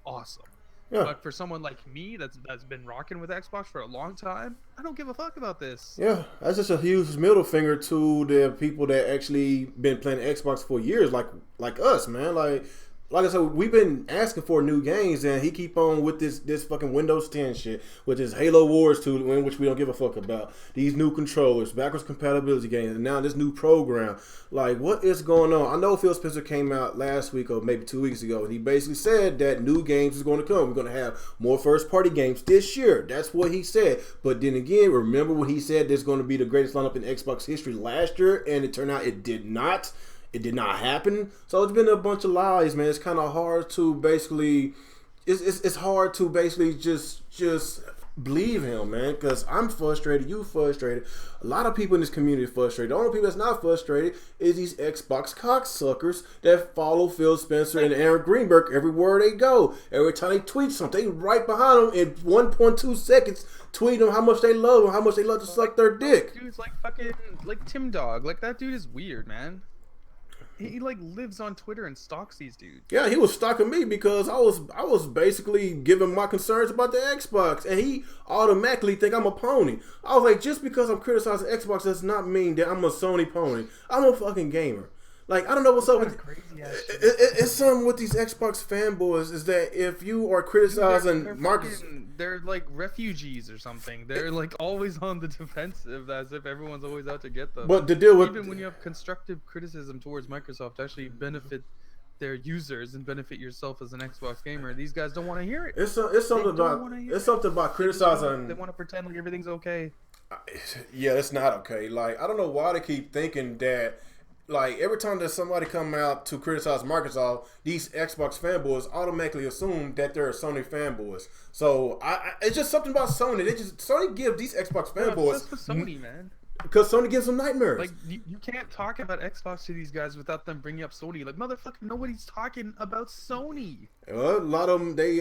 awesome.
Yeah.
But for someone like me that's been rocking with Xbox for a long time, I don't give a fuck about this.
Yeah, that's just a huge middle finger to the people that actually been playing Xbox for years, like us, man. Like I said, we've been asking for new games, and he keep on with this fucking Windows 10 shit, which is Halo Wars 2, in which we don't give a fuck about. These new controllers, backwards compatibility games, and now this new program. Like, what is going on? I know Phil Spencer came out last week or maybe 2 weeks ago, and he basically said that new games is going to come. We're going to have more first-party games this year. That's what he said. But then again, remember when he said there's going to be the greatest lineup in Xbox history last year, and it turned out it did not. It did not happen. So it's been a bunch of lies, man. It's kind of hard to basically, it's hard to basically just believe him, man. Because I'm frustrated, you frustrated. A lot of people in this community are frustrated. The only people that's not frustrated is these Xbox cocksuckers that follow Phil Spencer and Aaron Greenberg everywhere they go. Every time they tweet something, they right behind them in 1.2 seconds. Tweet them how much they love them, how much they love to suck their dick.
Dude's like fucking like Tim Dog. Like that dude is weird, man. He like lives on Twitter and stalks these dudes.
Yeah, he was stalking me because I was basically giving my concerns about the Xbox, and he automatically think I'm a pony. I was like, just because I'm criticizing Xbox does not mean that I'm a Sony pony. I'm a fucking gamer. Like, I don't know what's up with it's something with these Xbox fanboys is that if you are criticizing
they're like refugees or something. They're like always on the defensive, as if everyone's always out to get them.
But the deal with
even when you have constructive criticism towards Microsoft to actually benefit their users and benefit yourself as an Xbox gamer, these guys don't want to hear it.
It's something about criticizing.
They want to pretend like everything's okay.
Yeah, it's not okay. Like, I don't know why they keep thinking that. Like, every time that somebody come out to criticize Microsoft, these Xbox fanboys automatically assume that they're Sony fanboys. So, it's just something about Sony. Sony give these Xbox fanboys...
That's for Sony, man.
Because Sony gives them nightmares.
Like, you can't talk about Xbox to these guys without them bringing up Sony. Like, motherfucker, nobody's talking about Sony.
A lot of them, we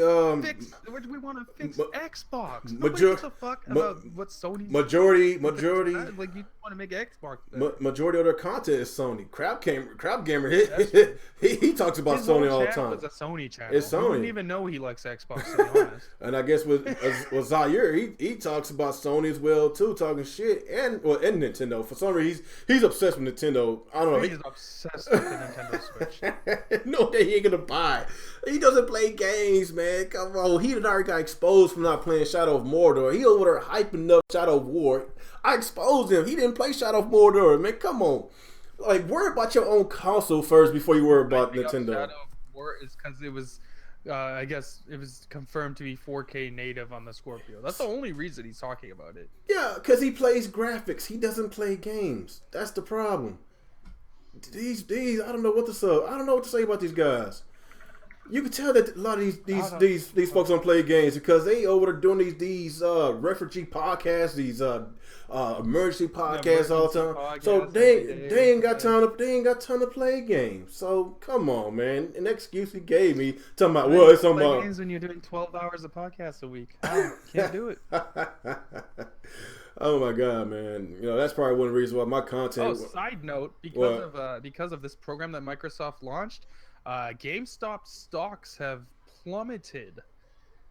want to fix Xbox. Nobody gives a fuck about what Sony.
Majority.
Like, you want to make Xbox.
Majority of their content is Sony. Crap Gamer, he talks about Sony all the time.
It's a Sony channel.
It's Sony.
You wouldn't even know he likes Xbox, to be honest.
And I guess with Zaire, he talks about Sony as well too, talking shit and Nintendo. For some reason, he's obsessed with Nintendo. I don't know.
He's obsessed with the Nintendo Switch.
No, that he ain't gonna buy. He doesn't play games, man. Come on. He already got exposed for not playing Shadow of Mordor. He over there hyping up Shadow of War. I exposed him. He didn't play Shadow of Mordor, man. Come on. Like, worry about your own console first before you worry about Nintendo.
Shadow of War is because it was, I guess, it was confirmed to be 4K native on the Scorpio. That's the only reason he's talking about it.
Yeah, because he plays graphics. He doesn't play games. That's the problem. These, I don't know what to say. I don't know what to say about these guys. You can tell that a lot of these folks don't play games because they over there doing these refugee podcasts, these emergency podcasts all the time. So they ain't got time to play games. So come on, man. An excuse he gave me talking about it's something about
games when you're doing 12 hours of podcasts a week. I can't do it.
Oh my god, man! You know that's probably one of the reasons why my content.
Oh, side note, because of this program that Microsoft launched, GameStop stocks have plummeted,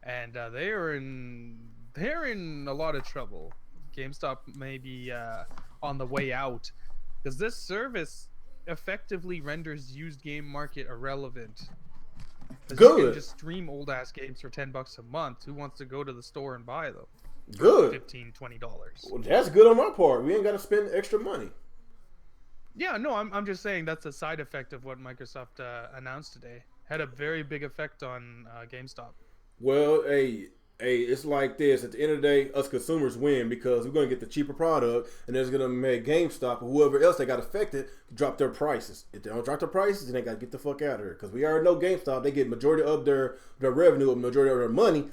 and they're in a lot of trouble. GameStop may be on the way out because this service effectively renders used game market irrelevant.
Good.
You can just stream old ass games for $10 a month. Who wants to go to the store and buy them?
Good.
$15-$20.
Well, that's good on my part. We ain't got to spend extra money.
Yeah, no, I'm just saying that's a side effect of what Microsoft announced today. Had a very big effect on GameStop.
Well, hey, it's like this. At the end of the day, us consumers win because we're going to get the cheaper product, and it's going to make GameStop or whoever else that got affected drop their prices. If they don't drop their prices, then they got to get the fuck out of here because we already know GameStop, they get majority of their revenue, majority of their money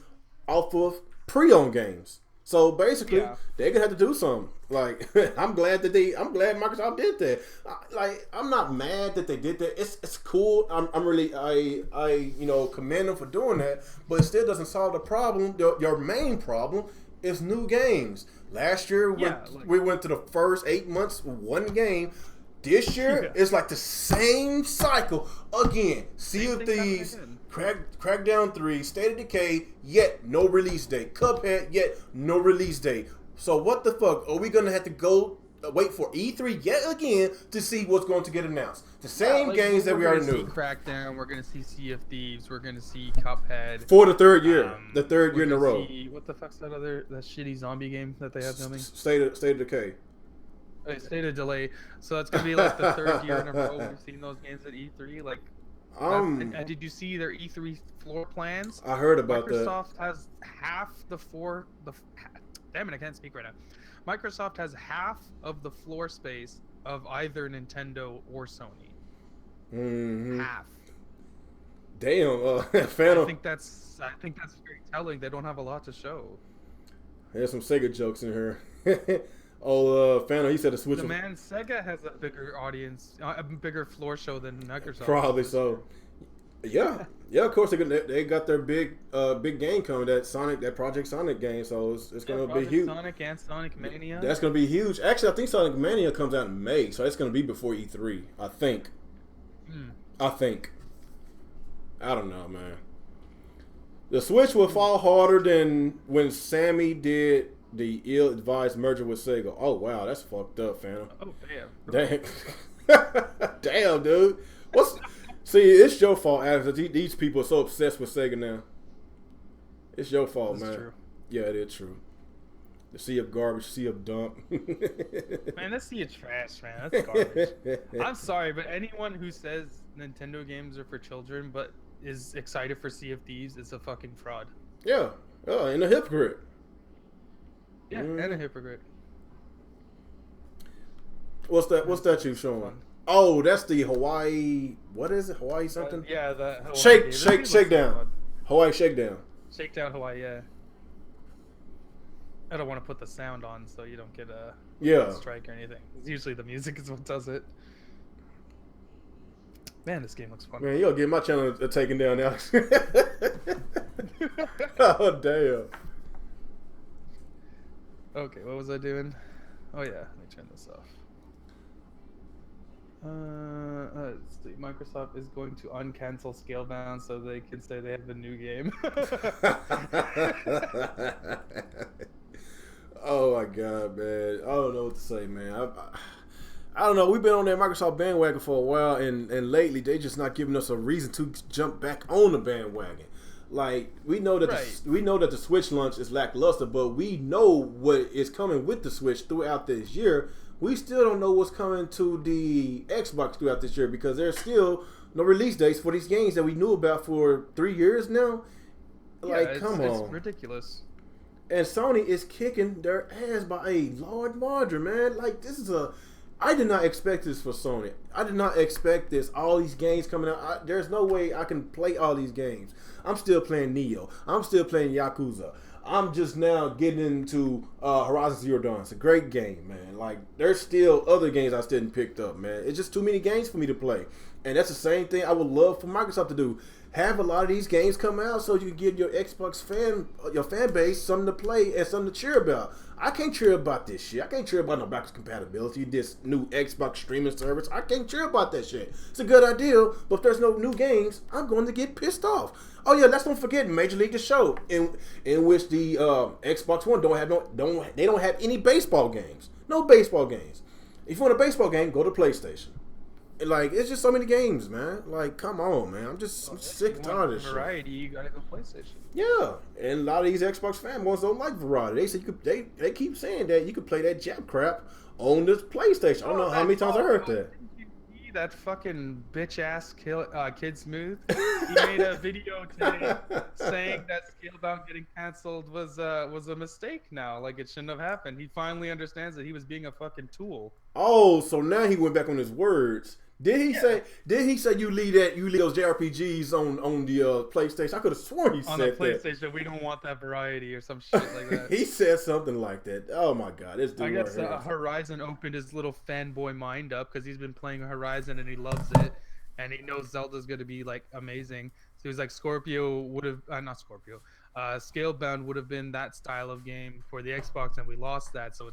off of pre-owned games. So basically, they're gonna have to do something. Like, I'm glad Microsoft did that. I'm not mad that they did that. It's cool. I'm really commend them for doing that. But it still doesn't solve the problem. Your main problem is new games. Last year, we went to the first 8 months with one game. This year, it's like the same cycle again. Sea of Thieves, Crackdown 3, State of Decay, yet no release date. Cuphead, yet no release date. So what the fuck? Are we going to have to go wait for E3 yet again to see what's going to get announced? The same games that we already knew.
We're going to see Crackdown, we're going to see Sea of Thieves, we're going to see Cuphead.
For the third year. The third year in a row.
What the fuck's that shitty zombie game that they have coming?
State of Decay.
State of Delay. So it's gonna be like the third year in a row we've seen those games at E3. Like, and did you see their E3 floor plans?
I heard about
Microsoft has half damn it, I can't speak right now. Microsoft has half of the floor space of either Nintendo or Sony.
Mm-hmm.
Half.
Damn, Phantom.
I think that's very telling. They don't have a lot to show.
There's some Sega jokes in here. Phantom, he said the Switch.
Sega has a bigger audience, a bigger floor show than Microsoft.
Probably so. Yeah, of course they got their big game coming, that Project Sonic game. So it's gonna be huge.
Sonic and Sonic Mania.
That's gonna be huge. Actually, I think Sonic Mania comes out in May, so it's gonna be before E3. I think. I don't know, man. The Switch will fall harder than when Sammy did the ill-advised merger with Sega. Oh wow, that's fucked up, Phantom.
Oh damn.
Damn, dude. See, it's your fault, Alex. These people are so obsessed with Sega now. It's your fault, man. True. Yeah, it is true. The sea of garbage, sea of dump.
Man, that sea of trash, man. That's garbage. I'm sorry, but anyone who says Nintendo games are for children but is excited for Sea of Thieves is a fucking fraud.
Yeah, and a hypocrite.
Yeah, and a hypocrite.
What's that you showing? Oh, that's the Hawaii. What is it? Hawaii something?
Yeah, the Hawaii
Shakedown. Hawaii Shakedown.
Shakedown Hawaii. Yeah. I don't want to put the sound on so you don't get a strike or anything. Usually the music is what does it. Man, this game looks fun.
Man, you'll get my channel taken down now. Oh damn.
Okay, what was I doing? Oh yeah, let me turn this off. Let's see. Microsoft is going to uncancel Scalebound so they can say they have a new game.
Oh my god, man! I don't know what to say, man. I don't know. We've been on that Microsoft bandwagon for a while, and lately they just not giving us a reason to jump back on the bandwagon. Like we know that the Switch launch is lackluster, but we know what is coming with the Switch throughout this year. We still don't know what's coming to the Xbox throughout this year because there's still no release dates for these games that we knew about for 3 years now. Like, come on,
it's ridiculous.
And Sony is kicking their ass by a large margin, man. Like this is I did not expect this for Sony. I did not expect this. All these games coming out. There's no way I can play all these games. I'm still playing Neo. I'm still playing Yakuza. I'm just now getting into Horizon Zero Dawn. It's a great game, man. Like, there's still other games I still didn't picked up, man. It's just too many games for me to play. And that's the same thing I would love for Microsoft to do. Have a lot of these games come out so you can give your Xbox your fan base something to play and something to cheer about. I can't cheer about this shit. I can't cheer about no backwards compatibility, this new Xbox streaming service. I can't cheer about that shit. It's a good idea, but if there's no new games, I'm going to get pissed off. Oh yeah, let's don't forget Major League The Show, in which the Xbox One don't have any baseball games. No baseball games. If you want a baseball game, go to PlayStation. Like, it's just so many games, man. Like, come on, man. I'm sick and tired of this
variety, you gotta go PlayStation.
Yeah, and a lot of these Xbox fanboys don't like variety. They say they keep saying that you could play that jap crap on this PlayStation. I don't know how many times I heard that.
That fucking bitch ass Kid Smooth. He made a video today saying that Scalebound getting canceled was a mistake now. Like, it shouldn't have happened. He finally understands that he was being a fucking tool.
Oh, so now he went back on his words. Did he say you leave those JRPGs on the PlayStation? I could have sworn he said that.
On the PlayStation, we don't want that variety or some shit like that.
He said something like that. Oh my god, this dude.
I guess Horizon opened his little fanboy mind up because he's been playing Horizon and he loves it, and he knows Zelda's gonna be like amazing. So he was like, Scalebound would have been that style of game for the Xbox, and we lost that. So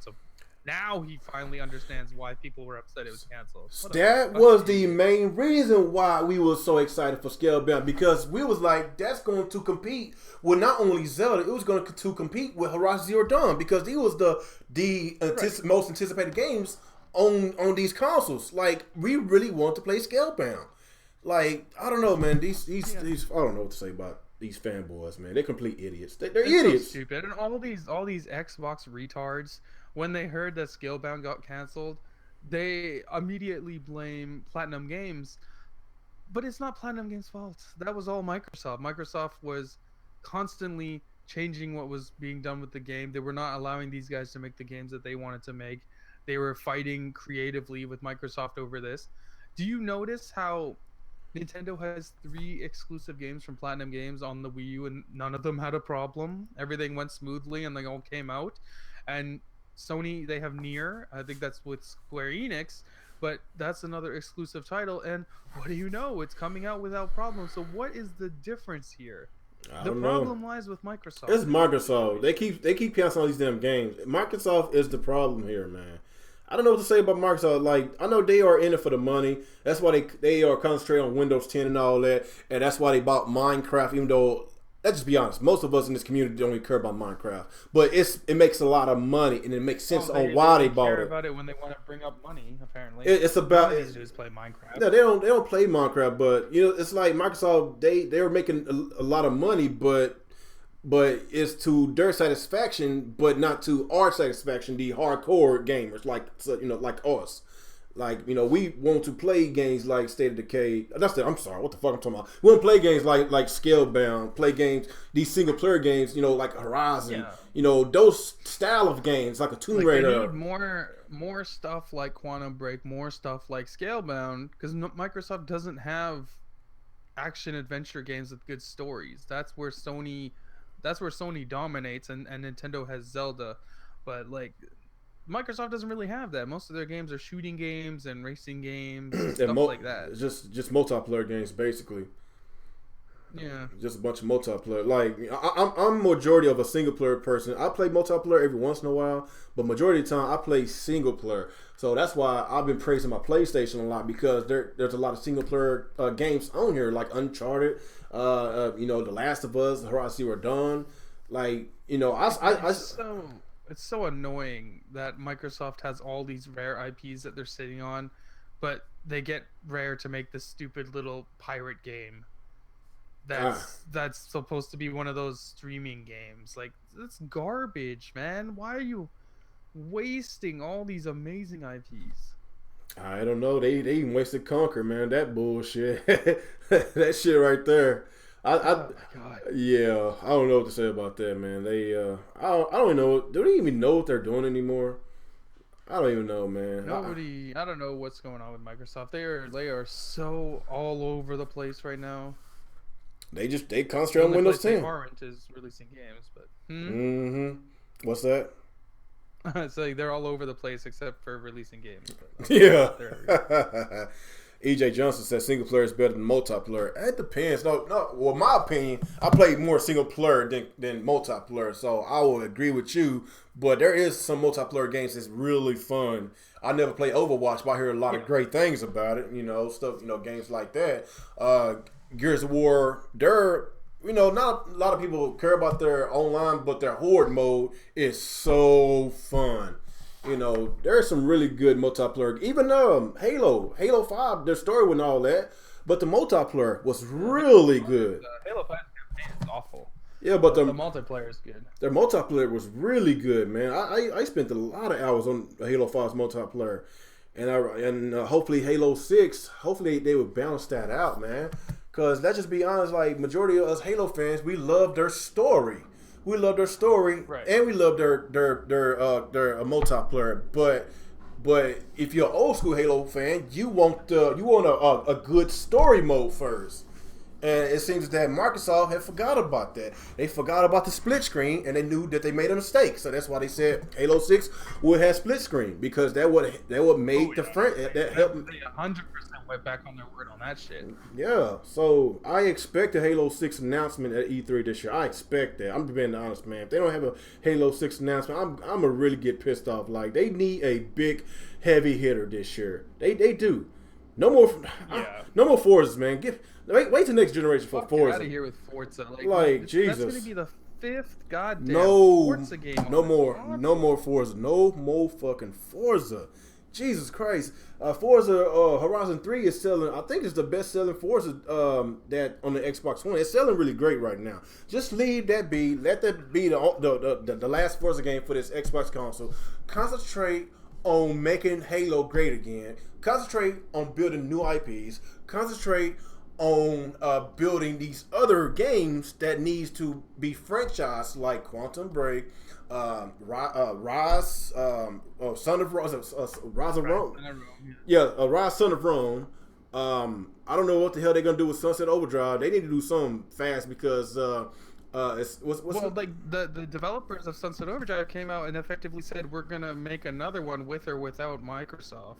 now he finally understands why people were upset it was canceled.
That was the main reason why we were so excited for Scalebound, because we was like, that's going to compete with not only Zelda, it was going to compete with Horizon Zero Dawn, because he was most anticipated games on these consoles. Like, we really want to play Scalebound. Like, I don't know, man. These I don't know what to say about these fanboys, man. They're complete idiots. They're idiots.
So stupid. And all these Xbox retards, when they heard that Scalebound got canceled, they immediately blame Platinum Games. But it's not Platinum Games' fault. That was all Microsoft. Microsoft was constantly changing what was being done with the game. They were not allowing these guys to make the games that they wanted to make. They were fighting creatively with Microsoft over this. Do you notice how Nintendo has 3 exclusive games from Platinum Games on the Wii U, and none of them had a problem? Everything went smoothly and they all came out. And Sony, they have Nier. I think that's with Square Enix, but that's another exclusive title. And what do you know? It's coming out without problem. So what is the difference here? The problem lies with Microsoft.
It's Microsoft. They keep canceling all these damn games. Microsoft is the problem here, man. I don't know what to say about Microsoft. Like, I know they are in it for the money. That's why they are concentrating on Windows 10 and all that. And that's why they bought Minecraft, even though, let's just be honest, most of us in this community don't even care about Minecraft. But it makes a lot of money, and it makes sense on why they bought it. They care
about it when they want to bring up money, apparently.
It's about...
All they do is play Minecraft.
No, they don't play Minecraft, but, you know, it's like Microsoft, they were making a lot of money, but it's to their satisfaction, but not to our satisfaction, the hardcore gamers, like us. Like, you know, we want to play games like State of Decay. I'm sorry, what the fuck I'm talking about? We want to play games like Scalebound, play games, these single player games, you know, like Horizon. Yeah. You know, those style of games, like a Tomb Raider.
They need more stuff like Quantum Break, more stuff like Scalebound, because Microsoft doesn't have action adventure games with good stories. That's where Sony dominates, and Nintendo has Zelda, but like Microsoft doesn't really have that. Most of their games are shooting games and racing games and stuff like that.
Just multiplayer games, basically.
Yeah,
just a bunch of multiplayer. Like, I'm majority of a single player person. I play multiplayer every once in a while, but majority of the time I play single player. So that's why I've been praising my PlayStation a lot, because there's a lot of single player games on here, like Uncharted, you know, The Last of Us, Horizon Zero Dawn. Like, you know,
it's so annoying that Microsoft has all these rare IPs that they're sitting on, but they get Rare to make this stupid little pirate game that's supposed to be one of those streaming games. Like, that's garbage, man. Why are you wasting all these amazing IPs?
I don't know. They even wasted Conquer, man. That bullshit. That shit right there. Oh my God. Yeah, I don't know what to say about that, man. They I don't know. Do they even know what they're doing anymore? I don't even know, man.
I don't know what's going on with Microsoft. They are so all over the place right now.
They
The
concentrate on
only
Windows
place they
10.
aren't is releasing games, but
Mm-hmm. What's that?
it's like they're all over the place except for releasing games. But other than
Yeah.
that, they're everywhere.
EJ Johnson says single player is better than multiplayer. It depends. No. Well, my opinion, I played more single player than multiplayer, so I will agree with you. But there is some multiplayer games that's really fun. I never played Overwatch, but I hear a lot of
Yeah.
great things about it. Stuff. Games like that. Gears of War. Not a lot of people care about their online, but their horde mode is so fun. There's some really good multiplayer. Even Halo 5, their story wasn't all that, but the multiplayer was really good.
Halo 5 campaign is awful.
Yeah, but
The multiplayer is good.
their multiplayer was really good, man. I spent a lot of hours on Halo 5's multiplayer, and hopefully Halo 6, hopefully they would balance that out, man. Cause let's just be honest, like majority of us Halo fans, we love their story. We love their story,
Right.
and we love their multiplayer. But if you're an old school Halo fan, you want a good story mode first. And it seems that Microsoft had forgot about that. They forgot about the split screen, and they knew that they made a mistake. So that's why they said Halo 6 would have split screen, because that would made the front that helped.
They 100% went back on their word on that shit.
Yeah, so I expect a Halo 6 announcement at E3 this year. I expect that. I'm being honest, man. If they don't have a Halo 6 announcement, I'm gonna really get pissed off. Like, they need a big, heavy hitter this year. They do. No more, no more Forzas, man. Wait till next generation for Forza.
Get out of here with Forza.
Jesus.
That's gonna be the 5th goddamn
No,
Forza game.
no more Forza. No more fucking Forza. Jesus Christ. Forza Horizon 3 is selling, I think it's the best selling Forza that on the Xbox One. It's selling really great right now. Just leave that be. Let that be the last Forza game for this Xbox console. Concentrate on making Halo great again. Concentrate on building new IPs. Concentrate on building these other games that needs to be franchised, like Quantum Break, Rise, Son of Rome, Rise of Rome. Rise, Son of Rome. I don't know what the hell they're gonna do with Sunset Overdrive. They need to do something fast because
the developers of Sunset Overdrive came out and effectively said we're gonna make another one with or without Microsoft.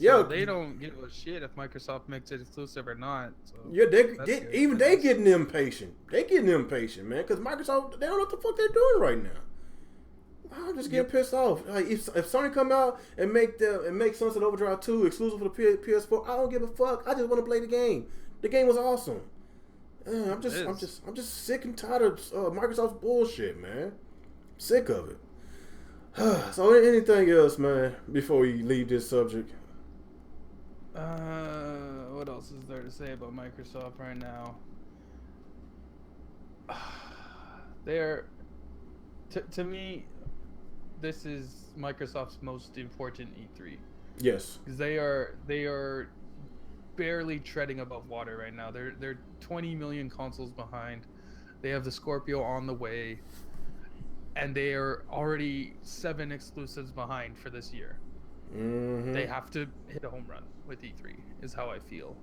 So they don't give a shit if Microsoft makes it exclusive or not. So
they getting impatient. They getting impatient, man, because Microsoft, they don't know what the fuck they're doing right now. I'm just getting pissed off. Like, if Sony come out and make Sunset Overdrive 2 exclusive for the PS4, I don't give a fuck. I just want to play the game. The game was awesome. Man, I'm just sick and tired of Microsoft's bullshit, man. Sick of it. So anything else, man, before we leave this subject?
What else is there to say about Microsoft right now? To me, this is Microsoft's most important E3.
Yes,
because they are barely treading above water right now. They're 20 million consoles behind. They have the Scorpio on the way, and they are already 7 exclusives behind for this year.
Mm-hmm.
They have to hit a home run with E3, is how I feel.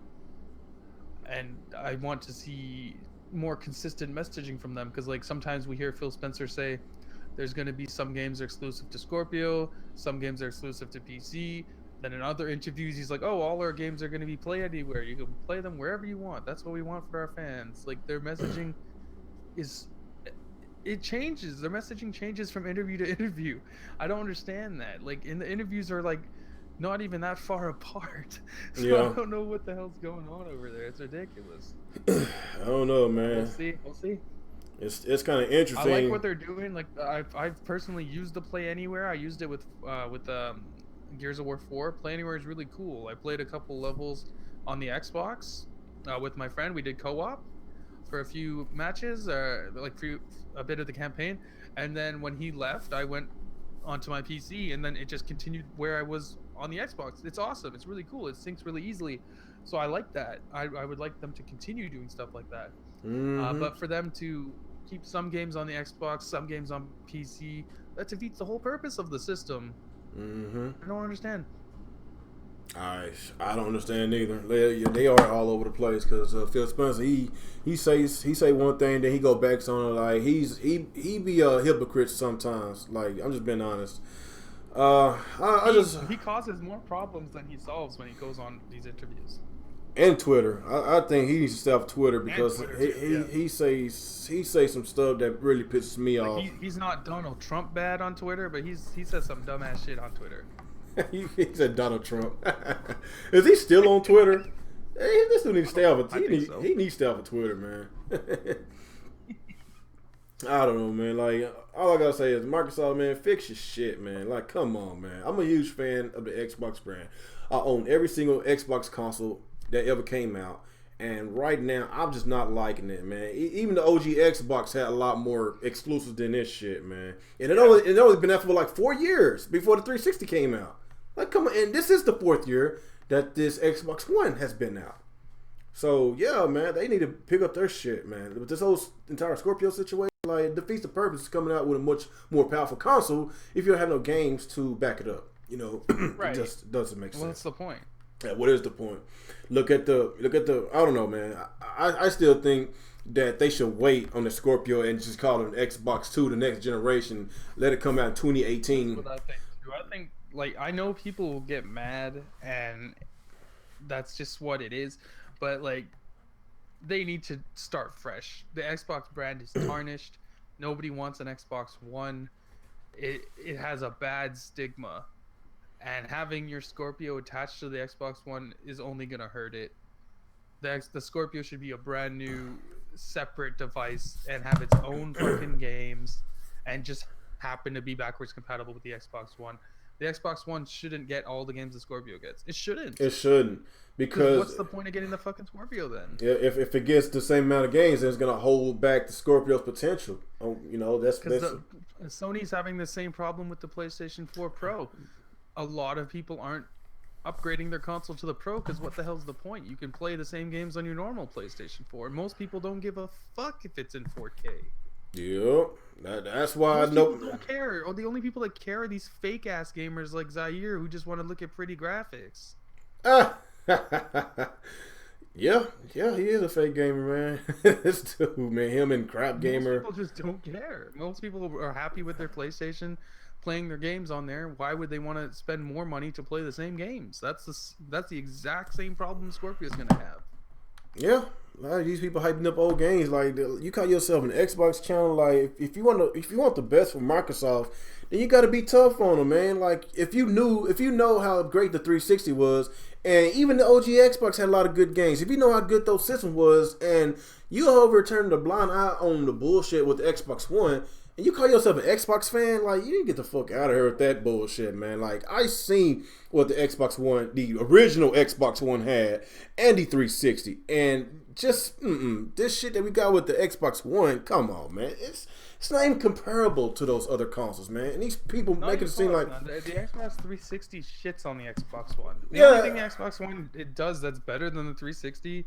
And I want to see more consistent messaging from them, because like sometimes we hear Phil Spencer say there's going to be some games are exclusive to Scorpio, some games are exclusive to PC. Then in other interviews he's like, oh, all our games are going to be played anywhere. You can play them wherever you want. That's what we want for our fans. Like, their messaging it changes. Their messaging changes from interview to interview. I don't understand that. Like, in the interviews are like not even that far apart. So
yeah.
I don't know what the hell's going on over there. It's ridiculous.
I don't know, man.
We'll see.
It's kind of interesting.
I like what they're doing. Like, I've personally used the Play Anywhere. I used it with Gears of War 4. Play Anywhere is really cool. I played a couple levels on the Xbox with my friend. We did co-op for a few matches, for a bit of the campaign, and then when he left, I went onto my PC, and then it just continued where I was on the Xbox. It's awesome. It's really cool. It syncs really easily, so I like that. I would like them to continue doing stuff like that.
Mm-hmm.
But for them to keep some games on the Xbox, some games on PC, that defeats the whole purpose of the system.
Mm-hmm.
I don't understand.
I don't understand either. They are all over the place because Phil Spencer he say one thing, then he go back on it. Like he be a hypocrite sometimes. Like, I'm just being honest.
He causes more problems than he solves when he goes on these interviews.
And Twitter, I think he needs to stay off Twitter because
Twitter too,
he says some stuff that really pisses me off.
He's not Donald Trump bad on Twitter, but he says some dumbass shit on Twitter.
he said Donald Trump. Is he still on Twitter? Hey, this dude needs to stay off. He needs to stay off of Twitter, man. I don't know, man. Like, all I gotta say is, Microsoft, man, fix your shit, man. Like, come on, man. I'm a huge fan of the Xbox brand. I own every single Xbox console that ever came out, and right now I'm just not liking it, man. Even the OG Xbox had a lot more exclusives than this shit, man. And it only been out for like 4 years before the 360 came out. Like, come on, and this is the 4th year that this Xbox One has been out. So yeah, man, they need to pick up their shit, man. But this whole entire Scorpio situation, like, it defeats the purpose of coming out with a much more powerful console if you don't have no games to back it up. You know,
right.
It just doesn't make sense.
What's the point?
Yeah, what is the point? Look at the. I don't know, man. I still think that they should wait on the Scorpio and just call it an Xbox 2, the next generation. Let it come out in 2018.
That's what I think too. I think, like, I know people will get mad, and that's just what it is. But, like, they need to start fresh. The Xbox brand is tarnished. Nobody wants an Xbox One. It has a bad stigma. And having your Scorpio attached to the Xbox One is only going to hurt it. The Scorpio should be a brand new, separate device and have its own fucking games and just happen to be backwards compatible with the Xbox One. The Xbox One shouldn't get all the games the Scorpio gets. It shouldn't.
It shouldn't. Because
what's the point of getting the fucking Scorpio then?
Yeah, if it gets the same amount of games, then it's going to hold back the Scorpio's potential. You know, that's
Sony's having the same problem with the PlayStation 4 Pro. A lot of people aren't upgrading their console to the Pro because what the hell's the point? You can play the same games on your normal PlayStation 4. Most people don't give a fuck if it's in 4K.
Yeah, that's why
Most people don't care. Or the only people that care are these fake ass gamers like Zaire who just want to look at pretty graphics.
Yeah, he is a fake gamer, man. This dude, man, him and crap gamer.
Most people just don't care. Most people are happy with their PlayStation, playing their games on there. Why would they want to spend more money to play the same games? That's the exact same problem Scorpio's gonna have.
Yeah, like, these people hyping up old games. Like, you call yourself an Xbox channel. Like, if you want the best from Microsoft, then you got to be tough on them, man. Like, if you know how great the 360 was, and even the OG Xbox had a lot of good games. If you know how good those systems was, and you over turning the blind eye on the bullshit with the Xbox One, and you call yourself an Xbox fan, like, you need to get the fuck out of here with that bullshit, man. Like, I seen what the Xbox One, the original Xbox One had, and the 360, and just this shit that we got with the Xbox One, come on, man. It's not even comparable to those other consoles, man. And these people make it seem like
the Xbox 360 shits on the Xbox One. The only thing the Xbox One it does that's better than the 360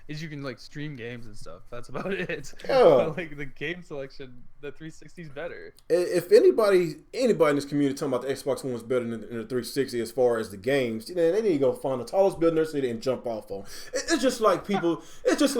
is you can, like, stream games and stuff. That's about it.
Yeah.
But, like, the game selection, the 360 is beter.
If anybody in this community talking about the Xbox One is better than the 360 as far as the games, then they need to go find the tallest building in their city and jump off on. It's just like people. It's just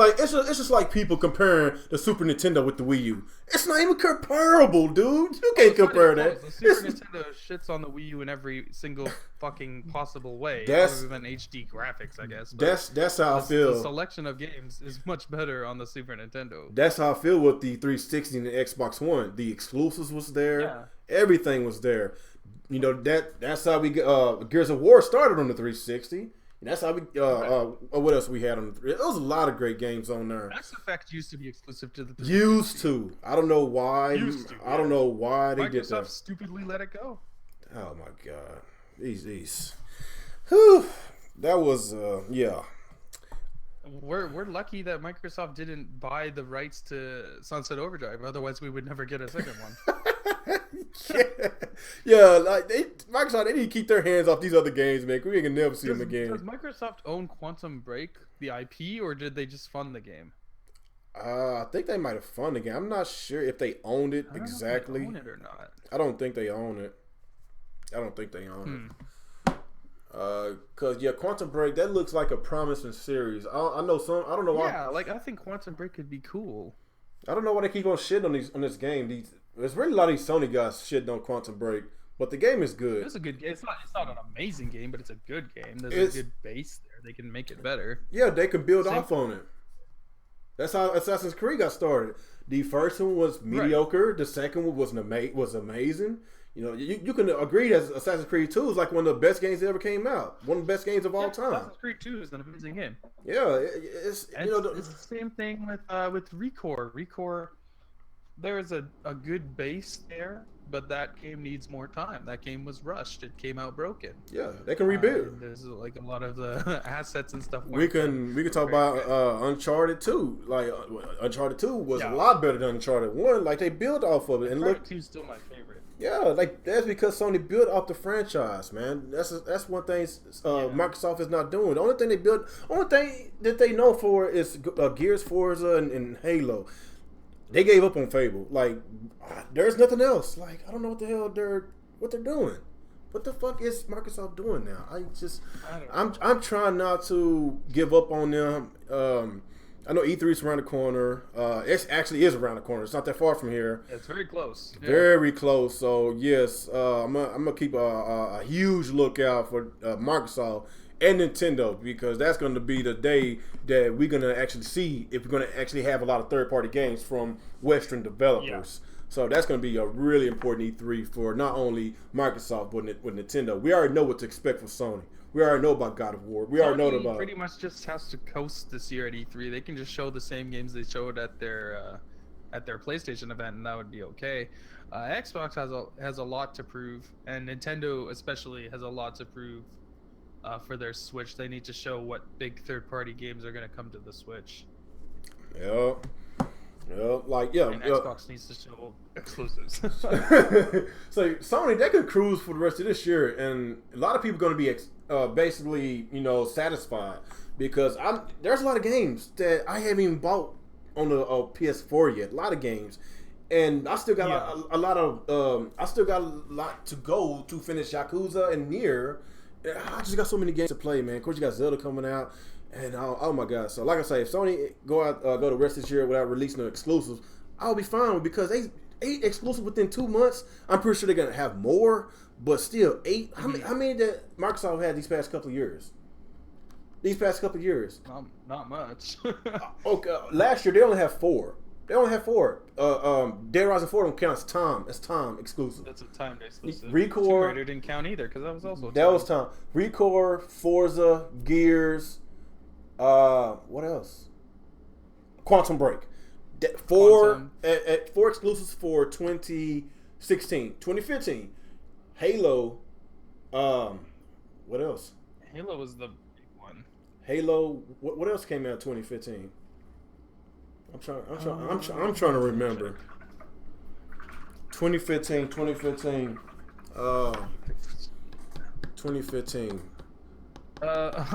like people comparing the Super Nintendo with the Wii U. It's not even comparable, dude. You can't compare that.
The Super Nintendo shits on the Wii U in every single fucking possible way, other than HD graphics, I guess. But
that's how I feel.
The selection of games is much better on the Super Nintendo.
That's how I feel with the 360 and the Xbox One. The exclusives was there.
Yeah.
Everything was there. You know, that's how we Gears of War started on the 360. And that's how we what else we had on the there was a lot of great games on there.
Mass Effect used to be exclusive to the 360.
Used to. I don't know why. I don't know why they did that.
Microsoft stupidly let it go.
Oh my god. These. Whew. That was yeah.
We're lucky that Microsoft didn't buy the rights to Sunset Overdrive. Otherwise, we would never get a second one.
yeah, like Microsoft, they need to keep their hands off these other games, man. We ain't gonna never see them again.
Does Microsoft own Quantum Break, the IP, or did they just fund the game?
I think they might have funded the game. I'm not sure if they owned it exactly.
Own it or not.
I don't think they own it. I don't think they own it. Cause Quantum Break, that looks like a promising series. I know some. I don't know why.
Yeah, like I think Quantum Break could be cool.
I don't know why they keep on shitting on this game. There's really a lot of these Sony guys shitting on Quantum Break, but the game is good.
It's a good game. It's not an amazing game, but it's a good game. There's a good base there. They can make it better.
Yeah, they can build off on it. That's how Assassin's Creed got started. The first one was mediocre. Right. The second one was amazing. You know, you can agree that Assassin's Creed 2 is like one of the best games that ever came out. One of the best games of all time.
Assassin's Creed 2 is an amazing game.
Yeah, it's
the same thing with ReCore. ReCore, there's a good base there, but that game needs more time. That game was rushed. It came out broken.
Yeah, they can rebuild.
There's like a lot of the assets and stuff.
We can talk about Uncharted 2. Like Uncharted 2 was a lot better than Uncharted 1. Like they built off of it. And
Uncharted 2 is still my favorite.
Yeah, like that's because Sony built off the franchise, man. That's one thing Microsoft is not doing. The only thing that they know for is Gears, Forza, and Halo. They gave up on Fable. Like, there's nothing else. Like, I don't know what the hell they're doing. What the fuck is Microsoft doing now? I'm trying not to give up on them. I know E3 is around the corner. It actually is around the corner. It's not that far from here.
It's very close.
Yeah. Very close. So yes, I'm gonna keep a huge lookout for Microsoft and Nintendo, because that's going to be the day that we're going to actually see if we're going to actually have a lot of third-party games from Western developers. Yeah. So that's going to be a really important E3 for not only Microsoft but with Nintendo. We already know what to expect from Sony. We already know about God of War. We already know about.
Pretty much just has to coast this year at E3. They can just show the same games they showed at their PlayStation event, and that would be okay. Xbox has a lot to prove, and Nintendo especially has a lot to prove for their Switch. They need to show what big third-party games are going to come to the Switch.
Yeah. Yeah,
and Xbox needs to show exclusives.
So Sony, they could cruise for the rest of this year, and a lot of people are going to be basically, satisfied, because there's a lot of games that I haven't even bought on the PS4 yet. A lot of games, and I still got a lot to go to finish Yakuza and Nier. I just got so many games to play, man. Of course, you got Zelda coming out. And oh my god! So like I say, if Sony go the rest of this year without releasing the exclusives, I'll be fine with, because 8 exclusives within 2 months. I'm pretty sure they're gonna have more, but still 8. How many that Microsoft had these past couple of years?
Not much.
Okay, last year they only have 4. Dead Rising 4 don't count as time. That's time exclusive.
That's a time exclusive.
ReCore,
Tomb Raider didn't count either, because that was also
time. ReCore, Forza, Gears. What else? Quantum Break. 4 exclusives for 2016. 2015. Halo. What else?
Halo was the big one.
Halo. What else came out in 2015? I'm trying to remember. 2015. 2015.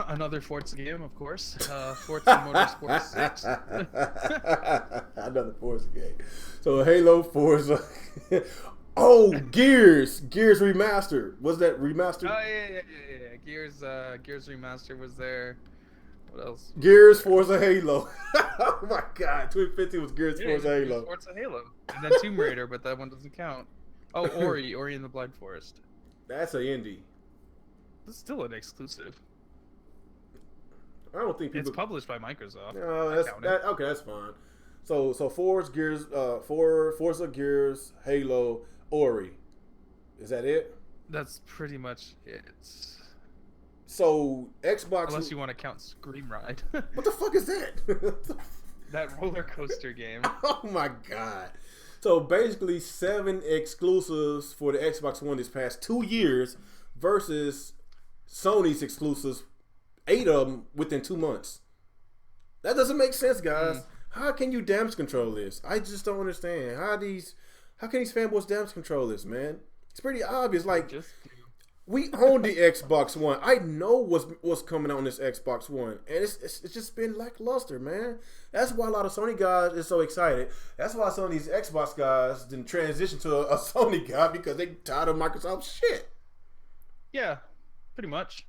Another Forza game, of course. Forza Motorsport 6.
Another Forza game. So Halo, Forza. Oh, Gears Remastered. Was that remastered?
Oh yeah. Gears Remastered was there. What else?
Gears, Forza, Halo. Oh my god, 2015 was Gears, Forza, Halo.
Forza, Halo, and then Tomb Raider, but that one doesn't count. Oh, Ori and the Blind Forest.
That's an indie.
It's still an exclusive.
I don't think
it's published by Microsoft.
Okay, that's fine. So Forza, Gears, Halo, Ori. Is that it?
That's pretty much it.
So Xbox,
unless you want to count Scream Ride.
What the fuck is that?
That roller coaster game.
Oh my god. So basically 7 exclusives for the Xbox One this past 2 years versus Sony's exclusives, 8 of them within 2 months. That doesn't make sense, guys. How can you damage control this? I just don't understand. How can these fanboys damage control this, man? It's pretty obvious. Like, we own the Xbox One. I know what's coming out on this Xbox One, and it's just been lackluster, man. That's why a lot of Sony guys is so excited. That's why some of these Xbox guys didn't transition to a Sony guy, because they tired of Microsoft shit.
Yeah, pretty much.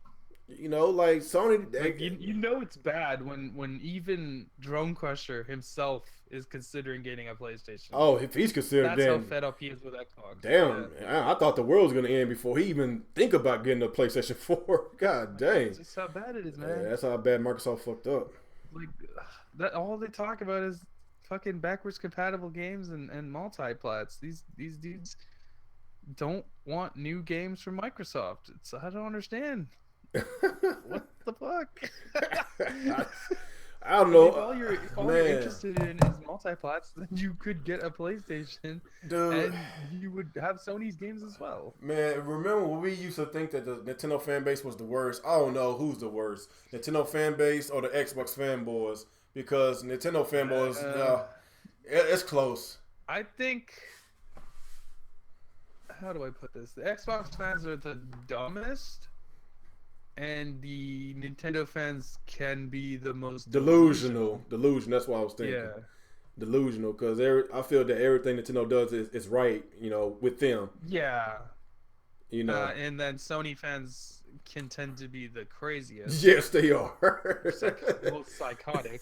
You know, like Sony,
Like you know it's bad when even Drone Crusher himself is considering getting a PlayStation.
oh, if he's considered,
That's how
then
fed up he is with Xbox. Yeah.
damn, I thought the world was gonna end before he even think about getting a PlayStation 4. God dang,
That's just how bad it is,
yeah,
man.
that's how bad Microsoft fucked up.
Like that all they talk about is fucking backwards compatible games and multi-plats. These dudes don't want new games from Microsoft. It's I don't understand. What the fuck?
I, I don't
Like
know,
if all you're
man,
interested in is multi-plats, then you could get a PlayStation
dude.
and you would have Sony's games as well.
Man, remember when we used to think that the Nintendo fan base was the worst? I don't know who's the worst, Nintendo fan base or the Xbox fanboys, because Nintendo fanboys,
Uh,
it's close.
I think how do I put this? The Xbox fans are the dumbest, and the Nintendo fans can be the most delusional.
Delusion. That's what I was thinking.
Yeah,
Delusional, because I feel that everything Nintendo does is right. You know, with them.
yeah.
You know.
And then Sony fans can tend to be the craziest,
Yes, they are.
most psychotic.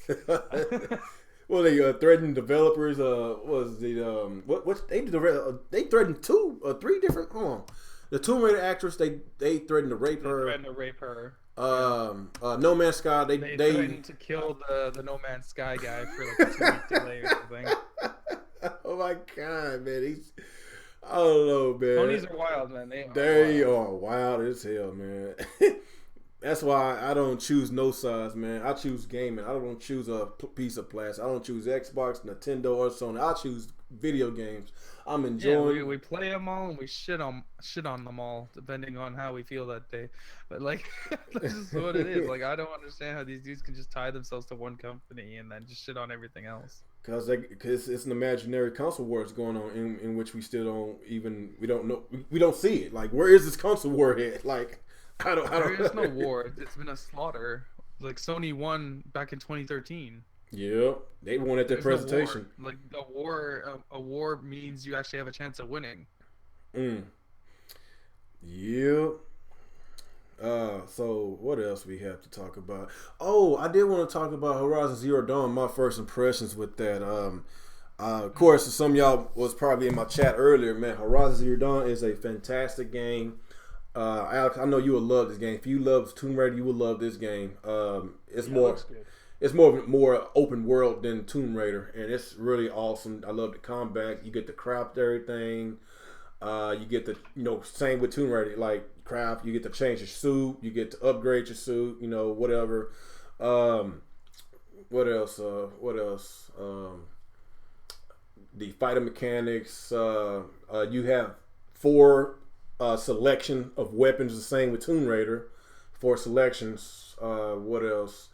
Well, they threatened developers. Was the what they threatened two or three different. Hold on, the Tomb Raider actress. They threatened to rape her.
Threatened to rape her.
No Man's Sky. They
threatened to kill the No Man's Sky guy for like a 2 week delay or something.
Oh my god, man! I don't know, man.
Ponies are wild, man.
They are wild as hell, man. That's why I don't choose no size, man. I choose gaming. I don't choose a piece of plastic. I don't choose Xbox, Nintendo, or Sony. I choose video games. I'm enjoying.
Yeah, we play them all and we shit on them all depending on how we feel that day. But like, that's just what it is. Like, I don't understand how these dudes can just tie themselves to one company and then just shit on everything else.
Because it's an imaginary console wars going on in which we still don't know we don't see it. Like, where is this console war at? Like, I don't.
There is no war. It's been a slaughter. Like Sony won back in 2013.
Yeah, they won at their presentation.
No war. Like a war means you actually have a chance of winning.
Yeah. So what else we have to talk about? Oh, I did want to talk about Horizon Zero Dawn. My first impressions with that. Of course, some of y'all was probably in my chat earlier. Man, Horizon Zero Dawn is a fantastic game. Alex, I know you will love this game. If you love Tomb Raider, you will love this game. It's more open world than Tomb Raider, and it's really awesome. I love the combat. You get to craft everything. You get the same with Tomb Raider, like craft. You get to change your suit. You get to upgrade your suit. Whatever. What else? The fighting mechanics. You have 4 selection of weapons, the same with Tomb Raider. 4 selections. What else?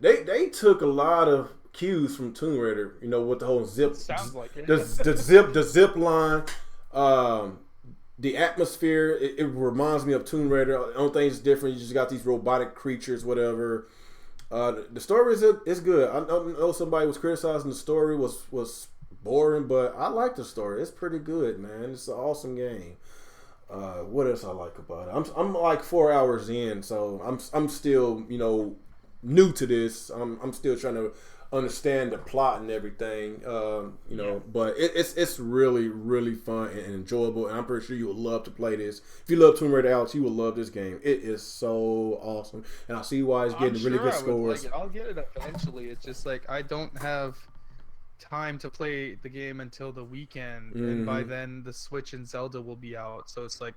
They took a lot of cues from Tomb Raider. With the whole zip.
Sounds like it.
The zip line. The atmosphere, it reminds me of Tomb Raider. The only thing is different, you just got these robotic creatures, whatever. The story is good. I know somebody was criticizing the story was boring, but I like the story. It's pretty good, man. It's an awesome game. What else I like about it? I'm like 4 hours in, so I'm still new to this. I'm still trying to understand the plot and everything, but it's really, really fun and enjoyable, and I'm pretty sure you would love to play this. If you love Tomb Raider, Alex, you will love this game. It is so awesome, and I see why it's getting really good scores.
I'll get it eventually. It's just like I don't have time to play the game until the weekend, and by then the Switch and Zelda will be out, so it's like,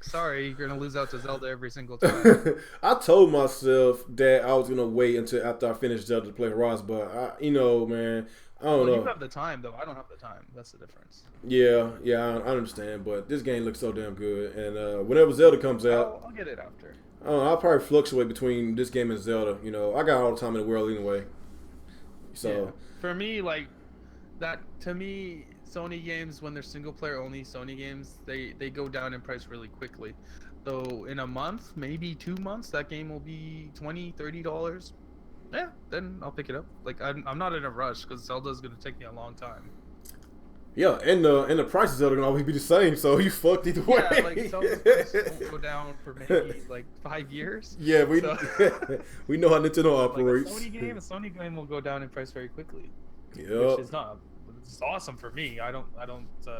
sorry, you're gonna lose out to Zelda every single time.
I told myself that I was gonna wait until after I finished Zelda to play Horizon, but man, I don't know.
You have the time though. I don't have the time. That's the difference.
Yeah, I understand, but this game looks so damn good, and whenever Zelda comes out,
I'll get it after.
I'll probably fluctuate between this game and Zelda. I got all the time in the world anyway. So
yeah. For me, like that, to me, Sony games, when they're single player only Sony games, they go down in price really quickly. Though in a month, maybe 2 months, that game will be $20-$30. Yeah, then I'll pick it up. Like I'm not in a rush because Zelda's gonna take me a long time.
Yeah, and the prices are gonna always be the same, so you fucked either way.
Yeah, like Zelda's price won't go down for maybe like 5 years.
Yeah,
So,
we know how Nintendo
like
operates.
A Sony game will go down in price very quickly, which
Yep.
is not. It's awesome for me. I don't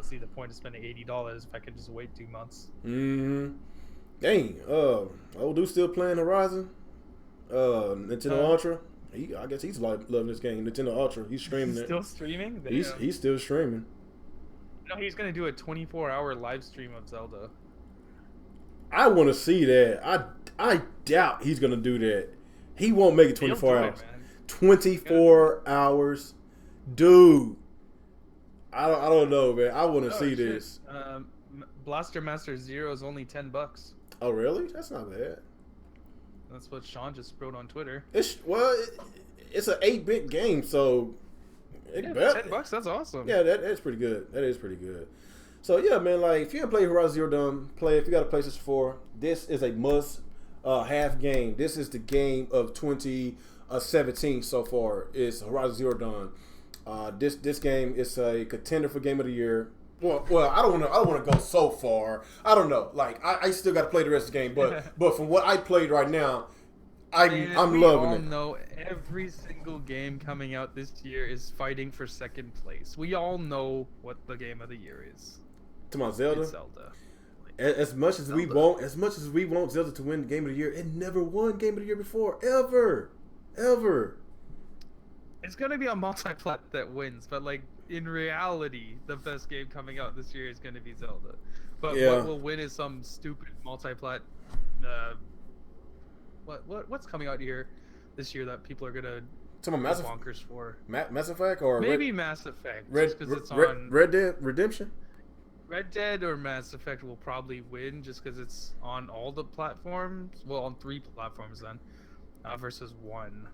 see the point of spending $80 if I can just wait 2 months.
Mm-hmm. Dang. Old dude still playing Horizon. Nintendo Ultra. I guess he's loving this game. Nintendo Ultra. He's streaming it.
Still streaming?
He's still streaming.
No, he's gonna do a 24-hour live stream of Zelda.
I want to see that. I doubt he's gonna do that. He won't make it 24 hours. 24 hours, dude. I don't know, man. I want to see this.
Blaster Master Zero is only $10.
Oh, really? That's not bad.
That's what Sean just wrote on Twitter.
It's an 8-bit game, so
$10. That's awesome.
Yeah, that's pretty good. That is pretty good. So yeah, man. Like if you haven't played Horizon Zero Dawn, play. If you got a PlayStation 4, this is a must have game. This is the game of 2017 so far. Is Horizon Zero Dawn. This game is a contender for Game of the Year. Well, I don't want to go so far. I don't know. Like I still got to play the rest of the game, but from what I played right now, I'm loving it. We all
know every single game coming out this year is fighting for second place. We all know what the Game of the Year is.
To my Zelda.
It's Zelda.
As much as we want Zelda to win the Game of the Year, it never won Game of the Year before, ever.
It's gonna be a multi-plat that wins, but like in reality, the best game coming out this year is gonna be Zelda. But what will win is some stupid multi-plat. What's coming out here this year that people are gonna bonkers for?
Mass Effect or
maybe Mass Effect,
just because it's on Red Dead Redemption.
Red Dead or Mass Effect will probably win just because it's on all the platforms. Well, on 3 platforms then, versus 1.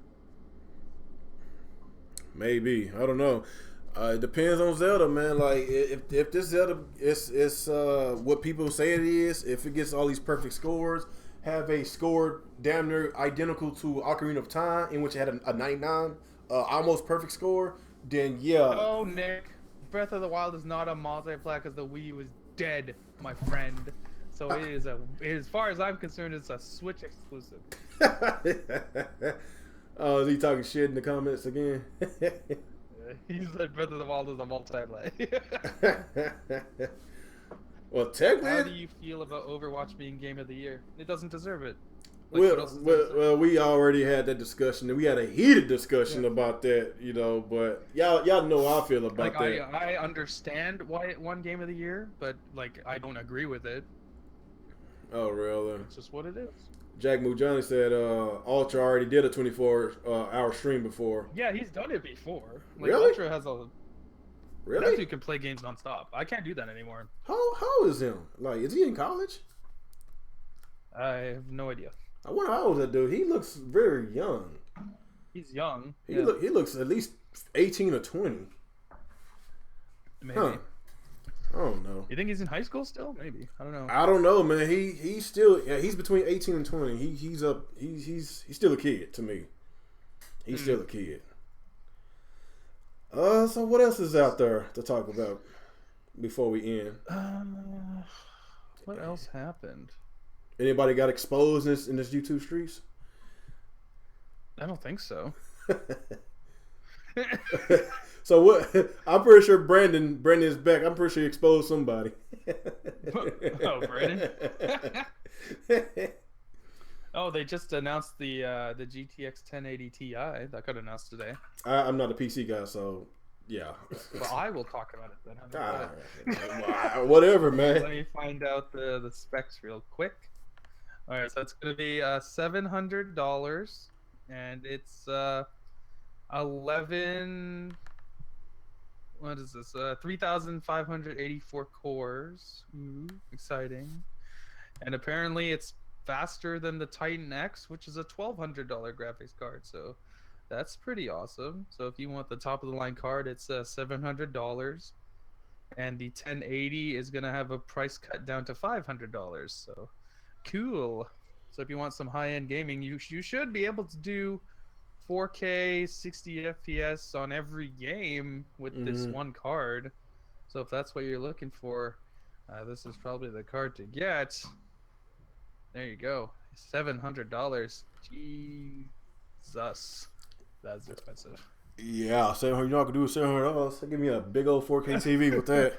Maybe, I don't know. It depends on Zelda, man. Like if this Zelda is what people say it is, if it gets all these perfect scores, have a score damn near identical to Ocarina of Time, in which it had a 99, almost perfect score, then yeah.
Oh, Nick, Breath of the Wild is not a multi-plat because the Wii was dead, my friend. So it is as far as I'm concerned, it's a Switch exclusive.
Oh, is he talking shit in the comments again?
He said Breath of the Wild is a multi-plat.
Well, technically,
how do you feel about Overwatch being Game of the Year? It doesn't deserve it.
Like, well, we already had that discussion, and we had a heated discussion about that, you know. But y'all know how I feel about that.
I understand why it won Game of the Year, but like I don't agree with it.
Oh, really?
It's just what it is.
Jack Mujani said Ultra already did a 24-hour stream before.
Yeah, he's done it before.
Like,
really? Ultra has a...
Really?
That's who can play games nonstop. I can't do that anymore.
How old is him? Like, is he in college?
I have no idea.
I wonder how old that dude. He looks very young.
He's young.
He looks at least 18 or 20.
Maybe.
Huh. I don't know.
You think he's in high school still? Maybe. I don't know.
I don't know, man. He's still he's between 18 and 20. He's still a kid to me. He's still a kid. So what else is out there to talk about before we end?
What else happened?
Anybody got exposed in this YouTube streets?
I don't think so.
So what? I'm pretty sure Brandon is back. I'm pretty sure he exposed somebody.
Oh, Brandon. Oh, they just announced the GTX 1080 Ti. That got announced today.
I'm not a PC guy, so yeah.
Well, I will talk about it
then. Whatever, man.
Let me find out the specs real quick. All right, so it's gonna be $700, and it's 11. What is this? 3,584 cores. Ooh, exciting. And apparently it's faster than the Titan X, which is a $1,200 graphics card. So that's pretty awesome. So if you want the top of the line card, it's $700. And the 1080 is going to have a price cut down to $500. So cool. So if you want some high-end gaming, you should be able to do 4K 60 FPS on every game with this one card. So if that's what you're looking for, this is probably the card to get. There you go, $700. Jesus, that's expensive.
Yeah, 700. You know I could do with $700. Give me a big old 4K TV with that.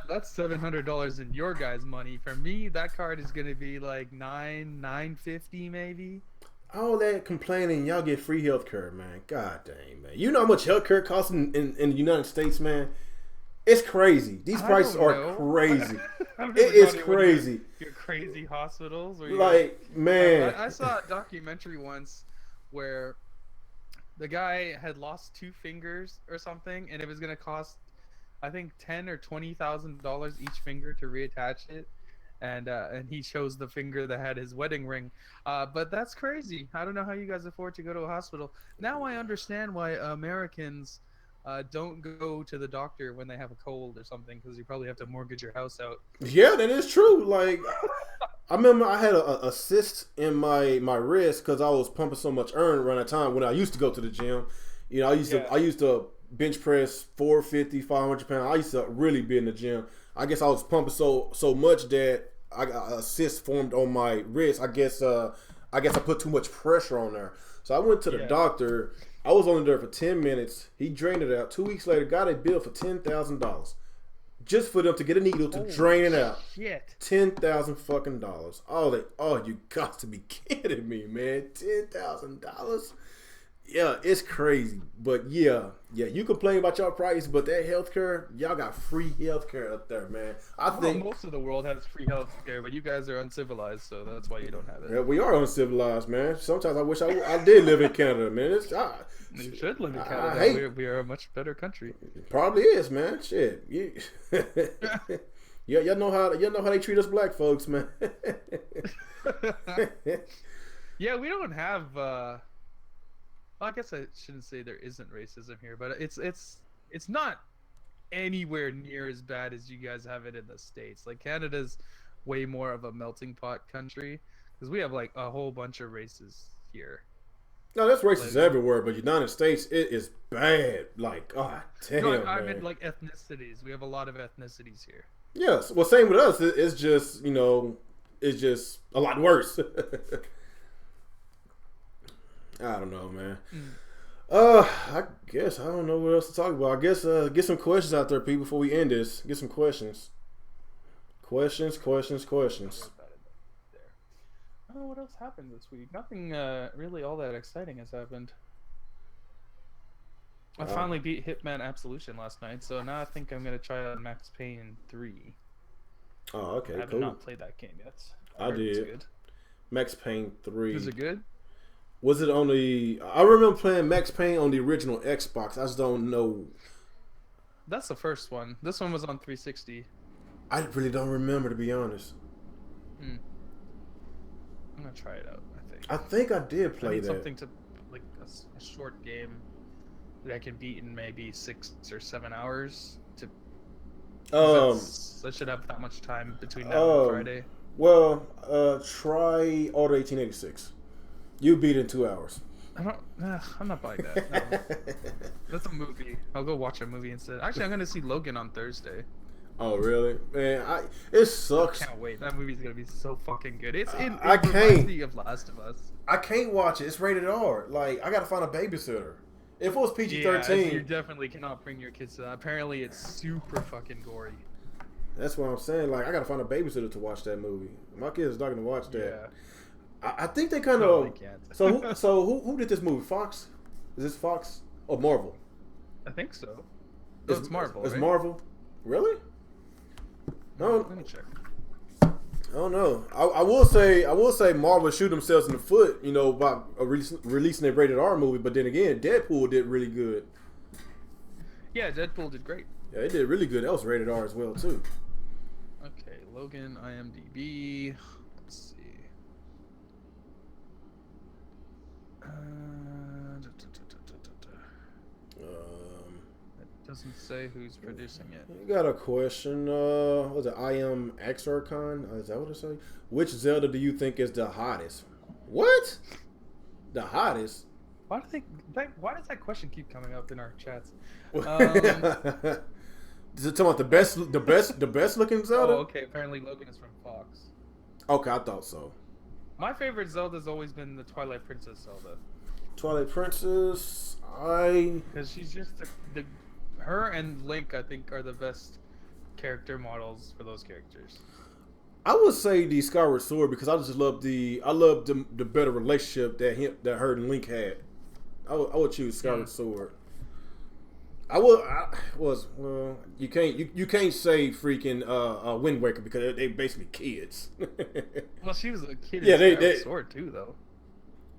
That's $700 in your guys' money. For me, that card is gonna be like $950 maybe.
All that complaining, y'all get free healthcare, man. God dang, man. You know how much healthcare costs in the United States, man? It's crazy. These prices are crazy. It is crazy.
Your crazy hospitals. Where
like, man.
I saw a documentary once where the guy had lost 2 fingers or something, and it was gonna cost, I think, $10,000 or $20,000 each finger to reattach it, and he chose the finger that had his wedding ring. But that's crazy. I don't know how you guys afford to go to a hospital. Now I understand why Americans don't go to the doctor when they have a cold or something, because you probably have to mortgage your house out.
Yeah, that is true. Like, I remember I had a cyst in my wrist because I was pumping so much iron around that time when I used to go to the gym. You know, I used to bench press 450, 500 pounds. I used to really be in the gym. I guess I was pumping so much that I got a cyst formed on my wrist. I guess I put too much pressure on there. So I went to the doctor. I was only there for 10 minutes. He drained it out. 2 weeks later, got a bill for $10,000 just for them to get a needle to drain it out.
Shit.
$10,000 fucking dollars. Oh, you got to be kidding me, man. $10,000. Yeah, it's crazy. But yeah, you complain about y'all price, but that healthcare, y'all got free healthcare up there, man. I think
most of the world has free healthcare, but you guys are uncivilized, so that's why you don't have it.
Yeah, we are uncivilized, man. Sometimes I wish I did live in Canada, man.
You should live in Canada. We are a much better country.
Probably is, man. Shit. Yeah, y'all know how they treat us black folks, man.
Yeah, we don't have. Well, I guess I shouldn't say there isn't racism here, but it's not anywhere near as bad as you guys have it in the States. Like, Canada's way more of a melting pot country because we have like a whole bunch of races here.
No, that's racist everywhere, but United States, it is bad. Like, god damn,
no, I
man.
mean, like, ethnicities. We have a lot of ethnicities here.
Yes, well, same with us. It's just, it's just a lot worse. I don't know, man. I guess I don't know what else to talk about. I guess get some questions out there, people, before we end this. Get some questions. Questions.
I don't know what else happened this week. Nothing really all that exciting has happened. I finally beat Hitman Absolution last night, so now I think I'm gonna try out Max Payne 3.
Oh, okay,
I have not played that game yet.
I did. It's good. Max Payne 3.
Is it good?
Was it on the... I remember playing Max Payne on the original Xbox. I just don't know.
That's the first one. This one was on 360.
I really don't remember, to be honest.
I'm gonna try it out,
I think I did play that.
Something to... like a short game that I can beat in maybe 6 or 7 hours. I should have that much time between now and Friday.
Well, try Auto 1886. You beat it in 2 hours.
I'm not buying that. No. That's a movie. I'll go watch a movie instead. Actually, I'm gonna see Logan on Thursday.
Oh really? Man, it sucks.
I can't wait. That movie's gonna be so fucking good. It
I can't.
Of Last of Us.
I can't watch it. It's rated R. Like, I gotta find a babysitter. If it was PG-13,
you definitely cannot bring your kids to that. Apparently, it's super fucking gory.
That's what I'm saying. Like, I gotta find a babysitter to watch that movie. My kids not gonna watch that.
Yeah.
I think they kind of. So who did this movie? Fox? Is this Fox or Marvel?
I think so. It's Marvel.
It's
right?
Marvel. Really? No.
Let me check.
I don't know. I will say Marvel shoot themselves in the foot, by releasing a rated R movie. But then again, Deadpool did really good.
Yeah, Deadpool did great.
Yeah, it did really good. That was rated R as well too.
Okay, Logan, IMDb. Let's see. It doesn't say who's producing it.
You got a question. Was it I Am Exarchon? Is that what it say? Which Zelda do you think is the hottest? What? The hottest?
Why does that question keep coming up in our chats?
Is it talking about the best looking Zelda?
Oh, okay. Apparently Logan is from Fox.
Okay, I thought so.
My favorite Zelda's always been the Twilight Princess Zelda.
Twilight Princess,
Because she's just her and Link, I think, are the best character models for those characters.
I would say the Skyward Sword because I just love the better relationship that her and Link had. I would choose Skyward Sword. Well, you can't say freaking Wind Waker because they basically kids.
Well, she was a kid.
Yeah,
in Skyward Sword too, though.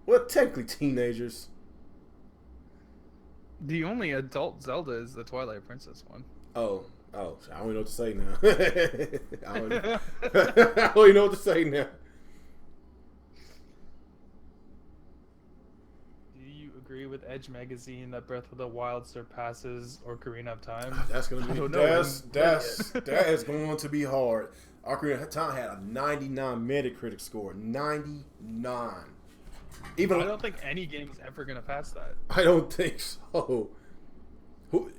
Well, technically teenagers.
The only adult Zelda is the Twilight Princess one.
Oh, I don't even know what to say now. I don't even know what to say now.
Do you agree with Edge magazine that Breath of the Wild surpasses Ocarina of Time?
That's gonna be that is going to be hard. Ocarina of Time had a 99 Metacritic score. 99.
I don't think any game is ever gonna pass that.
I don't think so. Who's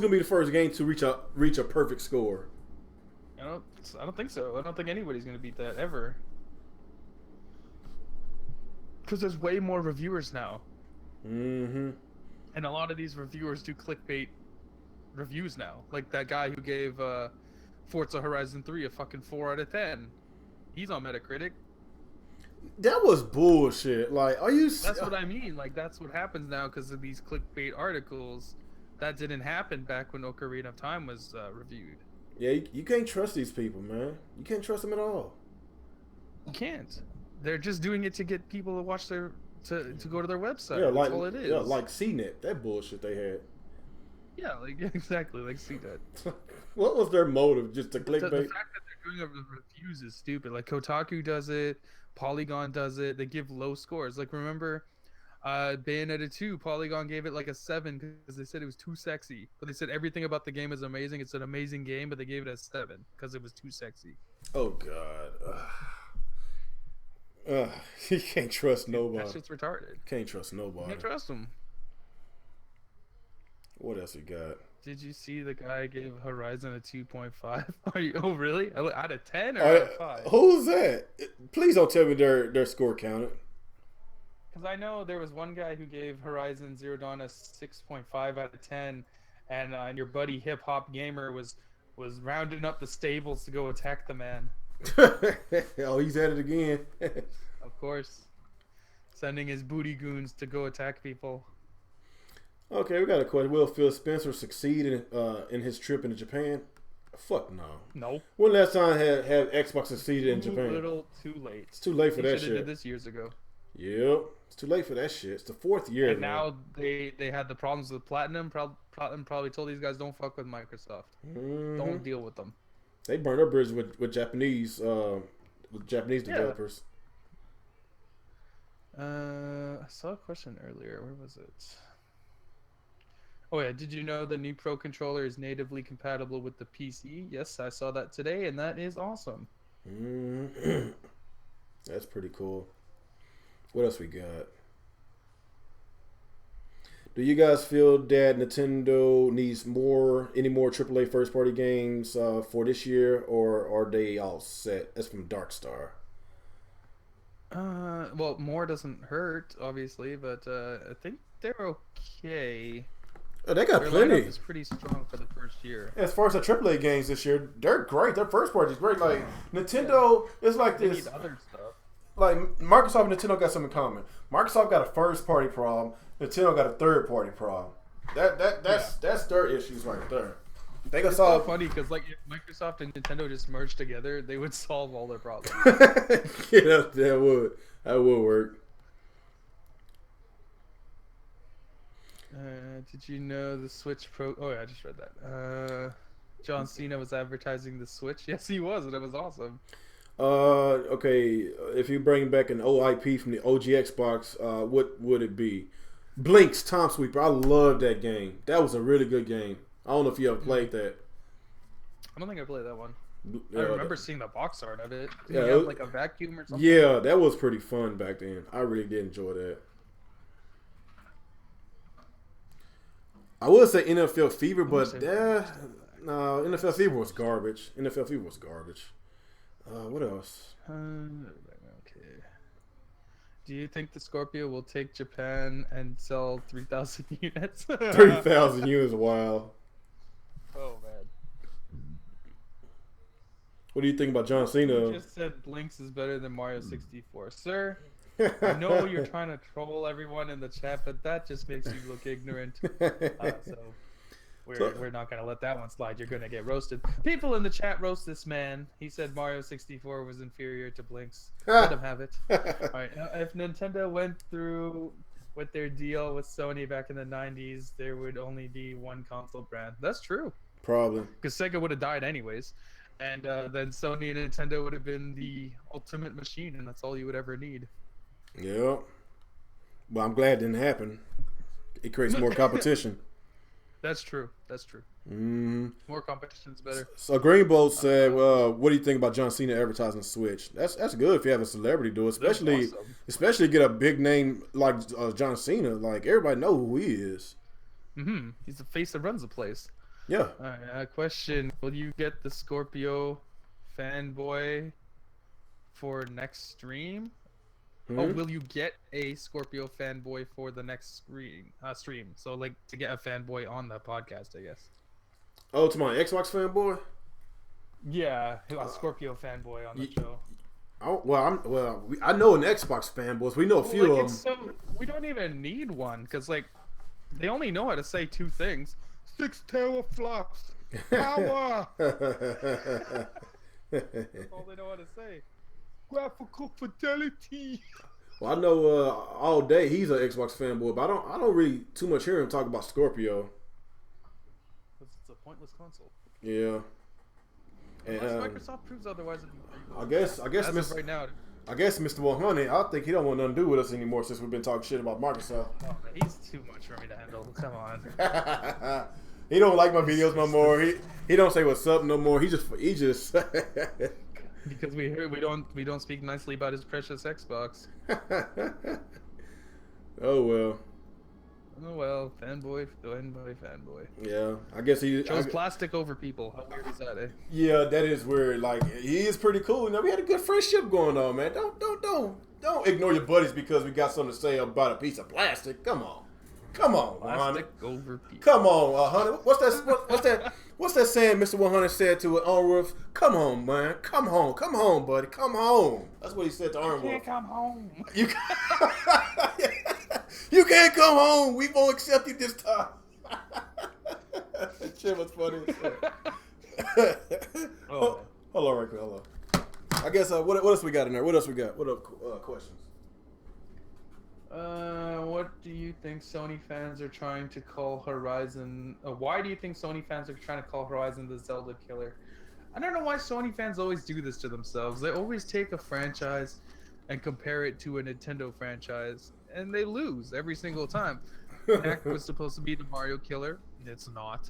gonna be the first game to reach a perfect score?
I don't think so. I don't think anybody's gonna beat that ever. Because there's way more reviewers now.
Mm-hmm.
And a lot of these reviewers do clickbait reviews now. Like that guy who gave Forza Horizon 3 a fucking 4 out of 10. He's on Metacritic.
That was bullshit. Like, are you?
That's what I mean. Like, that's what happens now because of these clickbait articles. That didn't happen back when Ocarina of Time was reviewed.
Yeah, you can't trust these people, man. You can't trust them at all.
You can't. They're just doing it to get people to watch to go to their website.
Yeah,
That's all it is.
Yeah, like CNET. That bullshit they had.
Yeah, like exactly, like CNET.
What was their motive? Just to clickbait?
The fact that they're doing reviews is stupid. Like Kotaku does it, Polygon does it. They give low scores. Like remember, Bayonetta 2, Polygon gave it like a 7 because they said it was too sexy. But they said everything about the game is amazing. It's an amazing game, but they gave it a 7 because it was too sexy.
Oh God. You can't trust nobody.
That shit's retarded.
Can't trust nobody.
You can't trust them.
What else we got?
Did you see the guy gave Horizon a 2.5? Are you? Oh, really? Out of 10 or out of 5?
Who's that? Please don't tell me their score counted.
Because I know there was one guy who gave Horizon Zero Dawn a 6.5 out of 10, and your buddy Hip Hop Gamer was rounding up the stables to go attack the man.
Oh, he's at it again.
Of course. Sending his booty goons to go attack people.
Okay, we got a question. Will Phil Spencer succeed in his trip into Japan? Fuck no.
No.
When last time have Xbox succeeded in Japan?
A little too late.
It's too late for that
shit.
shit.
Did this years ago.
Yep. It's too late for that shit. It's the 4th year.
And now they had the problems with Platinum. Platinum probably told these guys don't fuck with Microsoft.
Mm-hmm.
Don't deal with them.
They burned their bridges with Japanese developers.
I saw a question earlier. Where was it? Oh yeah, did you know the new Pro controller is natively compatible with the PC? Yes, I saw that today, and that is awesome.
That's pretty cool. What else we got? Do you guys feel that Nintendo needs any more AAA first party games for this year, or are they all set? That's from Darkstar.
Well, more doesn't hurt, obviously, but I think they're okay.
Oh, they got
Their
plenty.
lineup is pretty strong for the first year.
As far as the AAA games this year, they're great. Their first party is great. Like Nintendo is like
They
this.
need other stuff.
Like Microsoft and Nintendo got something in common. Microsoft got a first party problem. Nintendo got a third party problem. That's their issues right there. They can solve.
So funny because like if Microsoft and Nintendo just merged together, they would solve all their problems.
Yeah, that would work.
Did you know the Switch Pro? Oh yeah, I just read that. John Cena was advertising the Switch. Yes, he was, and it was awesome.
Okay. If you bring back an OIP from the OG Xbox, what would it be? Blink's Time Sweeper. I love that game. That was a really good game. I don't know if you ever played that.
I don't think I played that one. I remember seeing the box art of it. Did
Yeah,
you have like a vacuum or something?
Yeah, that was pretty fun back then. I really did enjoy that. I would say NFL Fever, but
Oops,
no, NFL Fever was garbage. NFL Fever was garbage. What else?
okay. Do you think the Scorpio will take Japan and sell 3,000 units?
3,000 units, wow.
Oh man.
What do you think about John
You
Cena?
just said Blinks is better than Mario 64, sir. I know you're trying to troll everyone in the chat, but that just makes you look ignorant. So we're not gonna let that one slide. You're gonna get roasted. People in the chat roast this man. He said Mario 64 was inferior to Blinks. Let him have it. All right. If Nintendo went through with their deal with Sony back in the 90s, there would only be one console brand. That's true.
Probably.
Because Sega would have died anyways. And then Sony and Nintendo would have been the ultimate machine, and that's all you would ever need.
Yeah. Well, I'm glad it didn't happen. It creates more competition.
That's true. That's true. More competition's better.
So Greenbolt said, "What do you think about John Cena advertising Switch? That's good if you have a celebrity do it, especially get a big name like John Cena. Like everybody know who he is.
He's the face that runs the place.
Yeah.
All right. Question: will you get the Scorpio fanboy for next stream? Oh, will you get a Scorpio fanboy for the next stream? So, like, to get a fanboy on the podcast, I guess.
Oh, to my Xbox fanboy?
Yeah, a Scorpio fanboy on the show.
I know an Xbox fanboys. We know a few of them.
So we don't even need one because, like, they only know how to say two things: 6 teraflops, power. That's all they know how to say. Graphical fidelity.
Well, I know all day he's an Xbox fanboy, but I don't really too much hear him talk about Scorpio.
Because it's a pointless console.
Yeah.
Unless Microsoft proves otherwise.
I guess Mr.
Right now.
I guess Mr. 100. I think he don't want nothing to do with us anymore since we've been talking shit about Microsoft.
Oh, man, he's too much for me to handle. Come on.
He don't like my videos no more. He don't say what's up no more. He just
because we don't speak nicely about his precious Xbox.
Oh well.
Oh well, fanboy.
Yeah, I guess he
chose plastic over people. How weird is that, eh?
Yeah, that is weird. Like he is pretty cool. You know, we had a good friendship going on, man. Don't ignore your buddies because we got something to say about a piece of plastic. Come on,
plastic over people.
Come on, 100. What's that saying? Mr. 100 said to Arnwolf, "Come on, man. Come home, buddy. Come home." That's what he said to Arnwolf.
You can't come home.
You can't come home. We won't accept you this time. That shit was funny. Hold on, right quick. Hold on. I guess what else we got in there? What else we got? What questions?
What do you think Sony fans are trying to call Horizon? Why do you think Sony fans are trying to call Horizon the Zelda killer? I don't know why Sony fans always do this to themselves. They always take a franchise and compare it to a Nintendo franchise, and they lose every single time. Knack was supposed to be the Mario killer. It's not.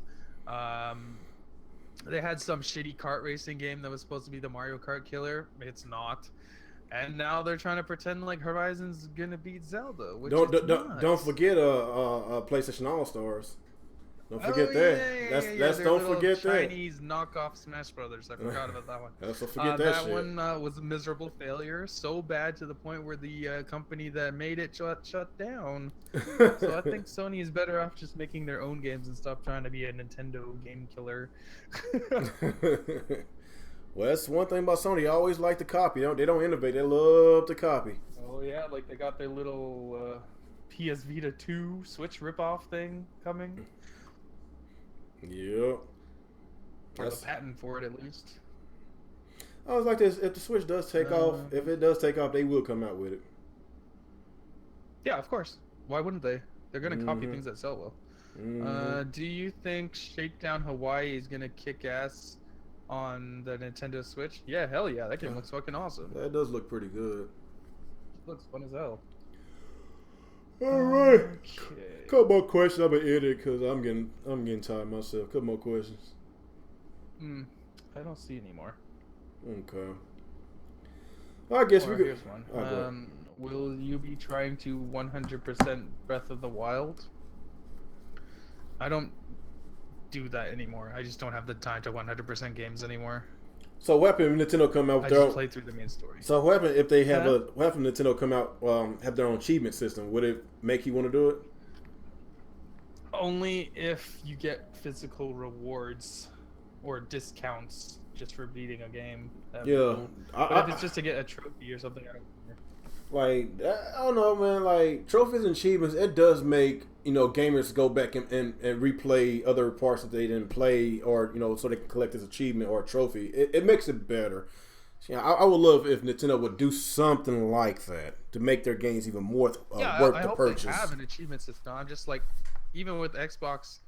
They had some shitty kart racing game that was supposed to be the Mario Kart killer. It's not. And now they're trying to pretend like Horizon's gonna beat Zelda. Which
don't forget PlayStation All Stars. Don't forget that. That's don't forget that.
Chinese knockoff Smash Brothers. I forgot about that one.
Let's forget that shit.
That one was a miserable failure, so bad to the point where the company that made it shut down. So I think Sony is better off just making their own games and stop trying to be a Nintendo game killer.
Well, that's one thing about Sony. They always like to copy. They don't innovate. They love to copy.
Oh yeah, like they got their little PS Vita 2 Switch ripoff thing coming.
Yep.
Or the patent for it, at least.
I was like this. If the Switch does take off, if it does take off, they will come out with it.
Yeah, of course. Why wouldn't they? They're gonna copy things that sell well. Do you think Shakedown Hawaii is gonna kick ass on the Nintendo Switch? Yeah, hell yeah. That game looks fucking awesome.
That does look pretty good.
It looks fun as hell.
All right. Okay. Couple more questions. I'm gonna edit it because I'm getting tired myself. Couple more questions.
I don't see any more.
Okay. I guess we could.
Here's one. Will you be trying to 100% Breath of the Wild? I don't do that anymore. I just don't have the time to 100% games anymore.
So what happened if Nintendo come out with
I
their
just
own?
play through the main story.
So what happened if they have
Huh?
what happened if Nintendo come out have their own achievement system? Would it make you want to do it?
Only if you get physical rewards or discounts just for beating a game. That'd be
Yeah,
cool.
I,
But if
I
it's just to get a trophy or something, I don't care.
like I don't know, man. Like trophies and achievements, it does make gamers go back and replay other parts that they didn't play, or so they can collect this achievement or a trophy. It makes it better. Yeah, I would love if Nintendo would do something like that to make their games even more
Yeah,
worth
I
the
hope they
purchase.
have an achievement system. I'm just like, even with Xbox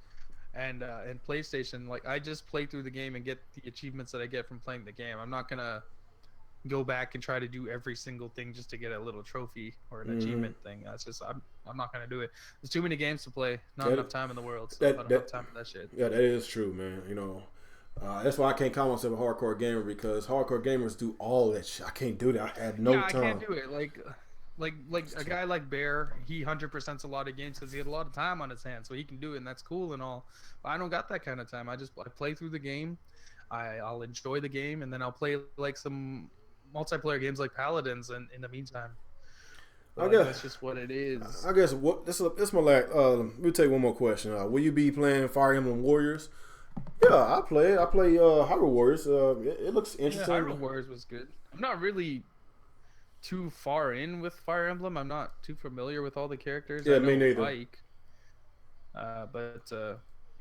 and PlayStation, like I just play through the game and get the achievements that I get from playing the game. I'm not gonna go back and try to do every single thing just to get a little trophy or an
Hmm.
achievement thing. That's just I'm not gonna do it. There's too many games to play, not enough
That
time in the world, so I
that
don't have
that
time for that shit.
yeah, that is true, man. That's why I can't call myself a hardcore gamer because hardcore gamers do all that shit. I can't do that. I had no
Yeah, I can't
time.
do it. Like a guy like Bear, he 100%'s a lot of games because he had a lot of time on his hands, so he can do it, and that's cool and all. But I don't got that kind of time. I play through the game, I'll enjoy the game, and then I'll play like some multiplayer games like Paladins, and in the meantime, but
I
like
guess.
that's just what it is.
I guess what this is my last. Let me take one more question. Will you be playing Fire Emblem Warriors? Yeah, I play it. I play Hyrule Warriors. It looks
Yeah,
interesting.
Hyrule Warriors was good. I'm not really too far in with Fire Emblem. I'm not too familiar with all the characters. I
Yeah, me
know
neither.
Ike, but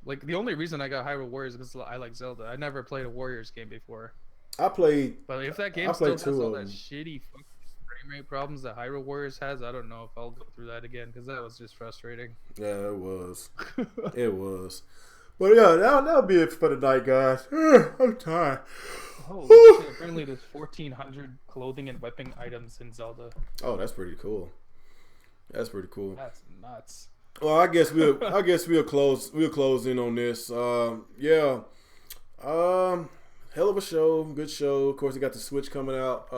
like the only reason I got Hyrule Warriors is because I like Zelda. I never played a Warriors game before,
I played.
but if that
I
game
played
still has
two
all
of
that
them.
shitty fucking frame rate problems that Hyrule Warriors has, I don't know if I'll go through that again because that was just frustrating.
Yeah, it was. It was. But yeah, that'll be it for tonight, guys. I'm tired.
Holy
Whew.
shit! Apparently, there's 1,400 clothing and weapon items in Zelda.
Oh, that's pretty cool. That's pretty cool.
That's nuts.
Well, I guess we'll close in on this. Yeah. Hell of a show, good show. Of course, you got the Switch coming out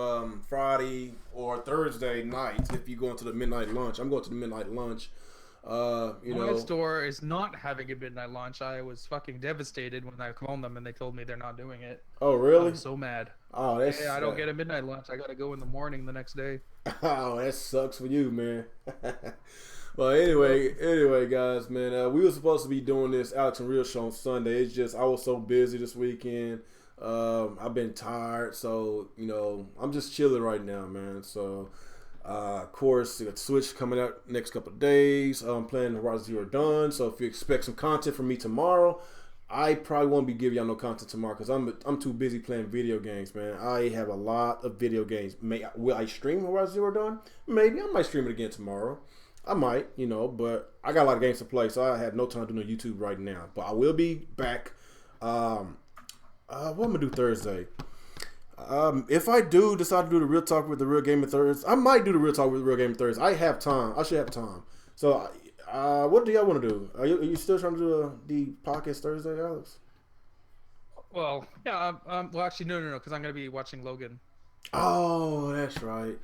Friday or Thursday night. If you go into the midnight lunch, I'm going to the midnight lunch.
My store is not having a midnight launch. I was fucking devastated when I called them and they told me they're not doing it.
Oh
I
really?
was so mad.
Oh,
Yeah, I don't get a midnight lunch. I gotta go in the morning the next day.
oh, that sucks for you, man. Well,
Yep.
anyway, guys, man, we were supposed to be doing this Alex and Real show on Sunday. It's just I was so busy this weekend. I've been tired, so I'm just chilling right now, man. So, of course, the Switch coming out next couple of days. I'm playing Horizon Zero Dawn, so if you expect some content from me tomorrow, I probably won't be giving y'all no content tomorrow because I'm too busy playing video games, man. I have a lot of video games. Will I stream Horizon Zero Dawn? Maybe I might stream it again tomorrow. I might, but I got a lot of games to play, so I have no time to do no YouTube right now. But I will be back. What I'm gonna do Thursday? If I do decide to do the real talk with the real gamer Thursday, I might do the real talk with the real gamer Thursday. I have time. I should have time. So, what do y'all want to do? Are you still trying to do the podcast Thursday, Alex?
Well, yeah. Well, actually, no, because I'm gonna be watching Logan.
Oh, that's right.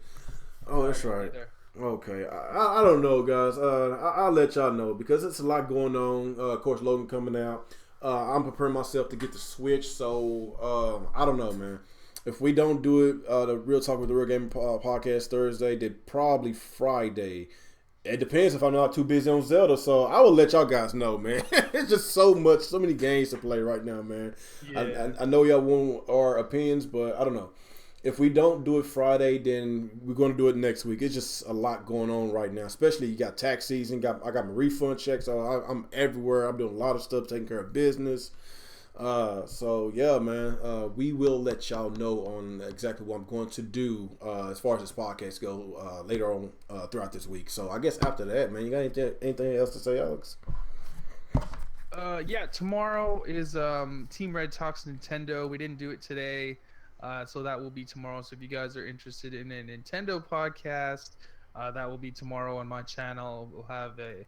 Oh,
I'm
that's
gonna be
right.
there.
Okay, I don't know, guys. I'll let y'all know because it's a lot going on. Of course, Logan coming out. I'm preparing myself to get the Switch, so I don't know, man. If we don't do it, the Real Talk with the Real Gaming podcast Thursday, then probably Friday. It depends if I'm not too busy on Zelda, so I will let y'all guys know, man. It's just so many games to play right now, man.
Yeah.
I know y'all want our opinions, but I don't know. If we don't do it Friday, then we're going to do it next week. It's just a lot going on right now, especially you got tax season. I got my refund checks, so I'm everywhere. I'm doing a lot of stuff, taking care of business. So yeah, man, we will let y'all know on exactly what I'm going to do as far as this podcast go later on throughout this week. So I guess after that, man, you got anything else to say, Alex?
Yeah. Tomorrow is Team Red Talks Nintendo. We didn't do it today, so that will be tomorrow. So if you guys are interested in a Nintendo podcast, that will be tomorrow on my channel. We'll have a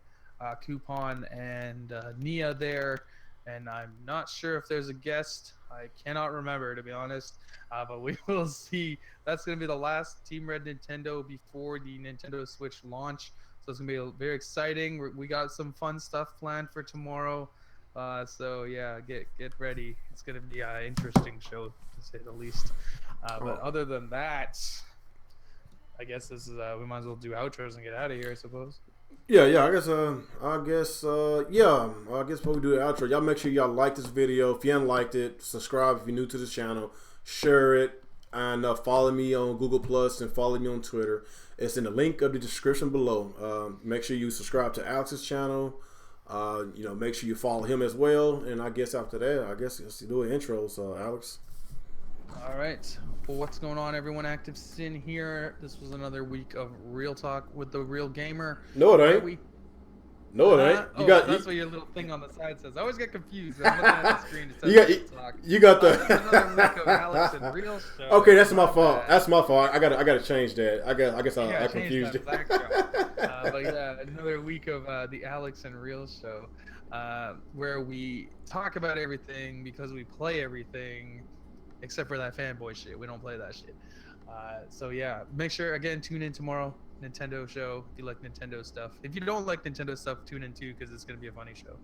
coupon and Nia there. And I'm not sure if there's a guest. I cannot remember, to be honest. But we will see. That's going to be the last Team Red Nintendo before the Nintendo Switch launch. So it's gonna be very exciting. We got some fun stuff planned for tomorrow. So yeah, get ready. It's gonna be an interesting show to say the least. But other than that, I guess this is we might as well do outros and get out of here, I suppose.
Yeah. I guess before we do the outro, y'all make sure y'all like this video. If you haven't liked it, subscribe if you're new to the channel, share it, and follow me on Google Plus and follow me on Twitter. It's in the link of the description below. Make sure you subscribe to Alex's channel. Make sure you follow him as well. And I guess after that, let's do an intro. So, Alex.
All right. Well, what's going on, everyone? Active Sin here. This was another week of Real Talk with the Real Gamer.
No, it ain't. No, it ain't.
That's what your little thing on the side says. I always get confused. I'm looking at the screen. It says Real Talk.
You got the.
Another week of Alex and Real Show.
Okay, that's my fault. That's my fault. I gotta change that. I guess I confused you.
But yeah, another week of the Alex and Real Show, where we talk about everything because we play everything, except for that fanboy shit. We don't play that shit. So yeah, make sure again tune in tomorrow. Nintendo show if you like Nintendo stuff. If you don't like Nintendo stuff, tune in too because it's gonna be a funny show.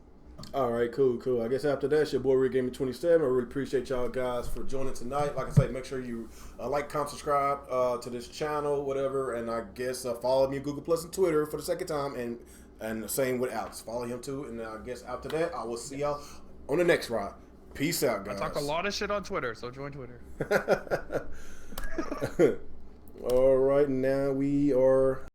All right, cool. I guess after that, it's your boy Real Gaming 27. I really appreciate y'all guys for joining tonight. Like I say, make sure you like, comment, subscribe to this channel, whatever, and I guess follow me on Google Plus and Twitter for the second time, and the same with Alex. Follow him too, and I guess after that, I will see y'all on the next ride. Peace out, guys.
I talk a lot of shit on Twitter, so join Twitter.
All right, now we are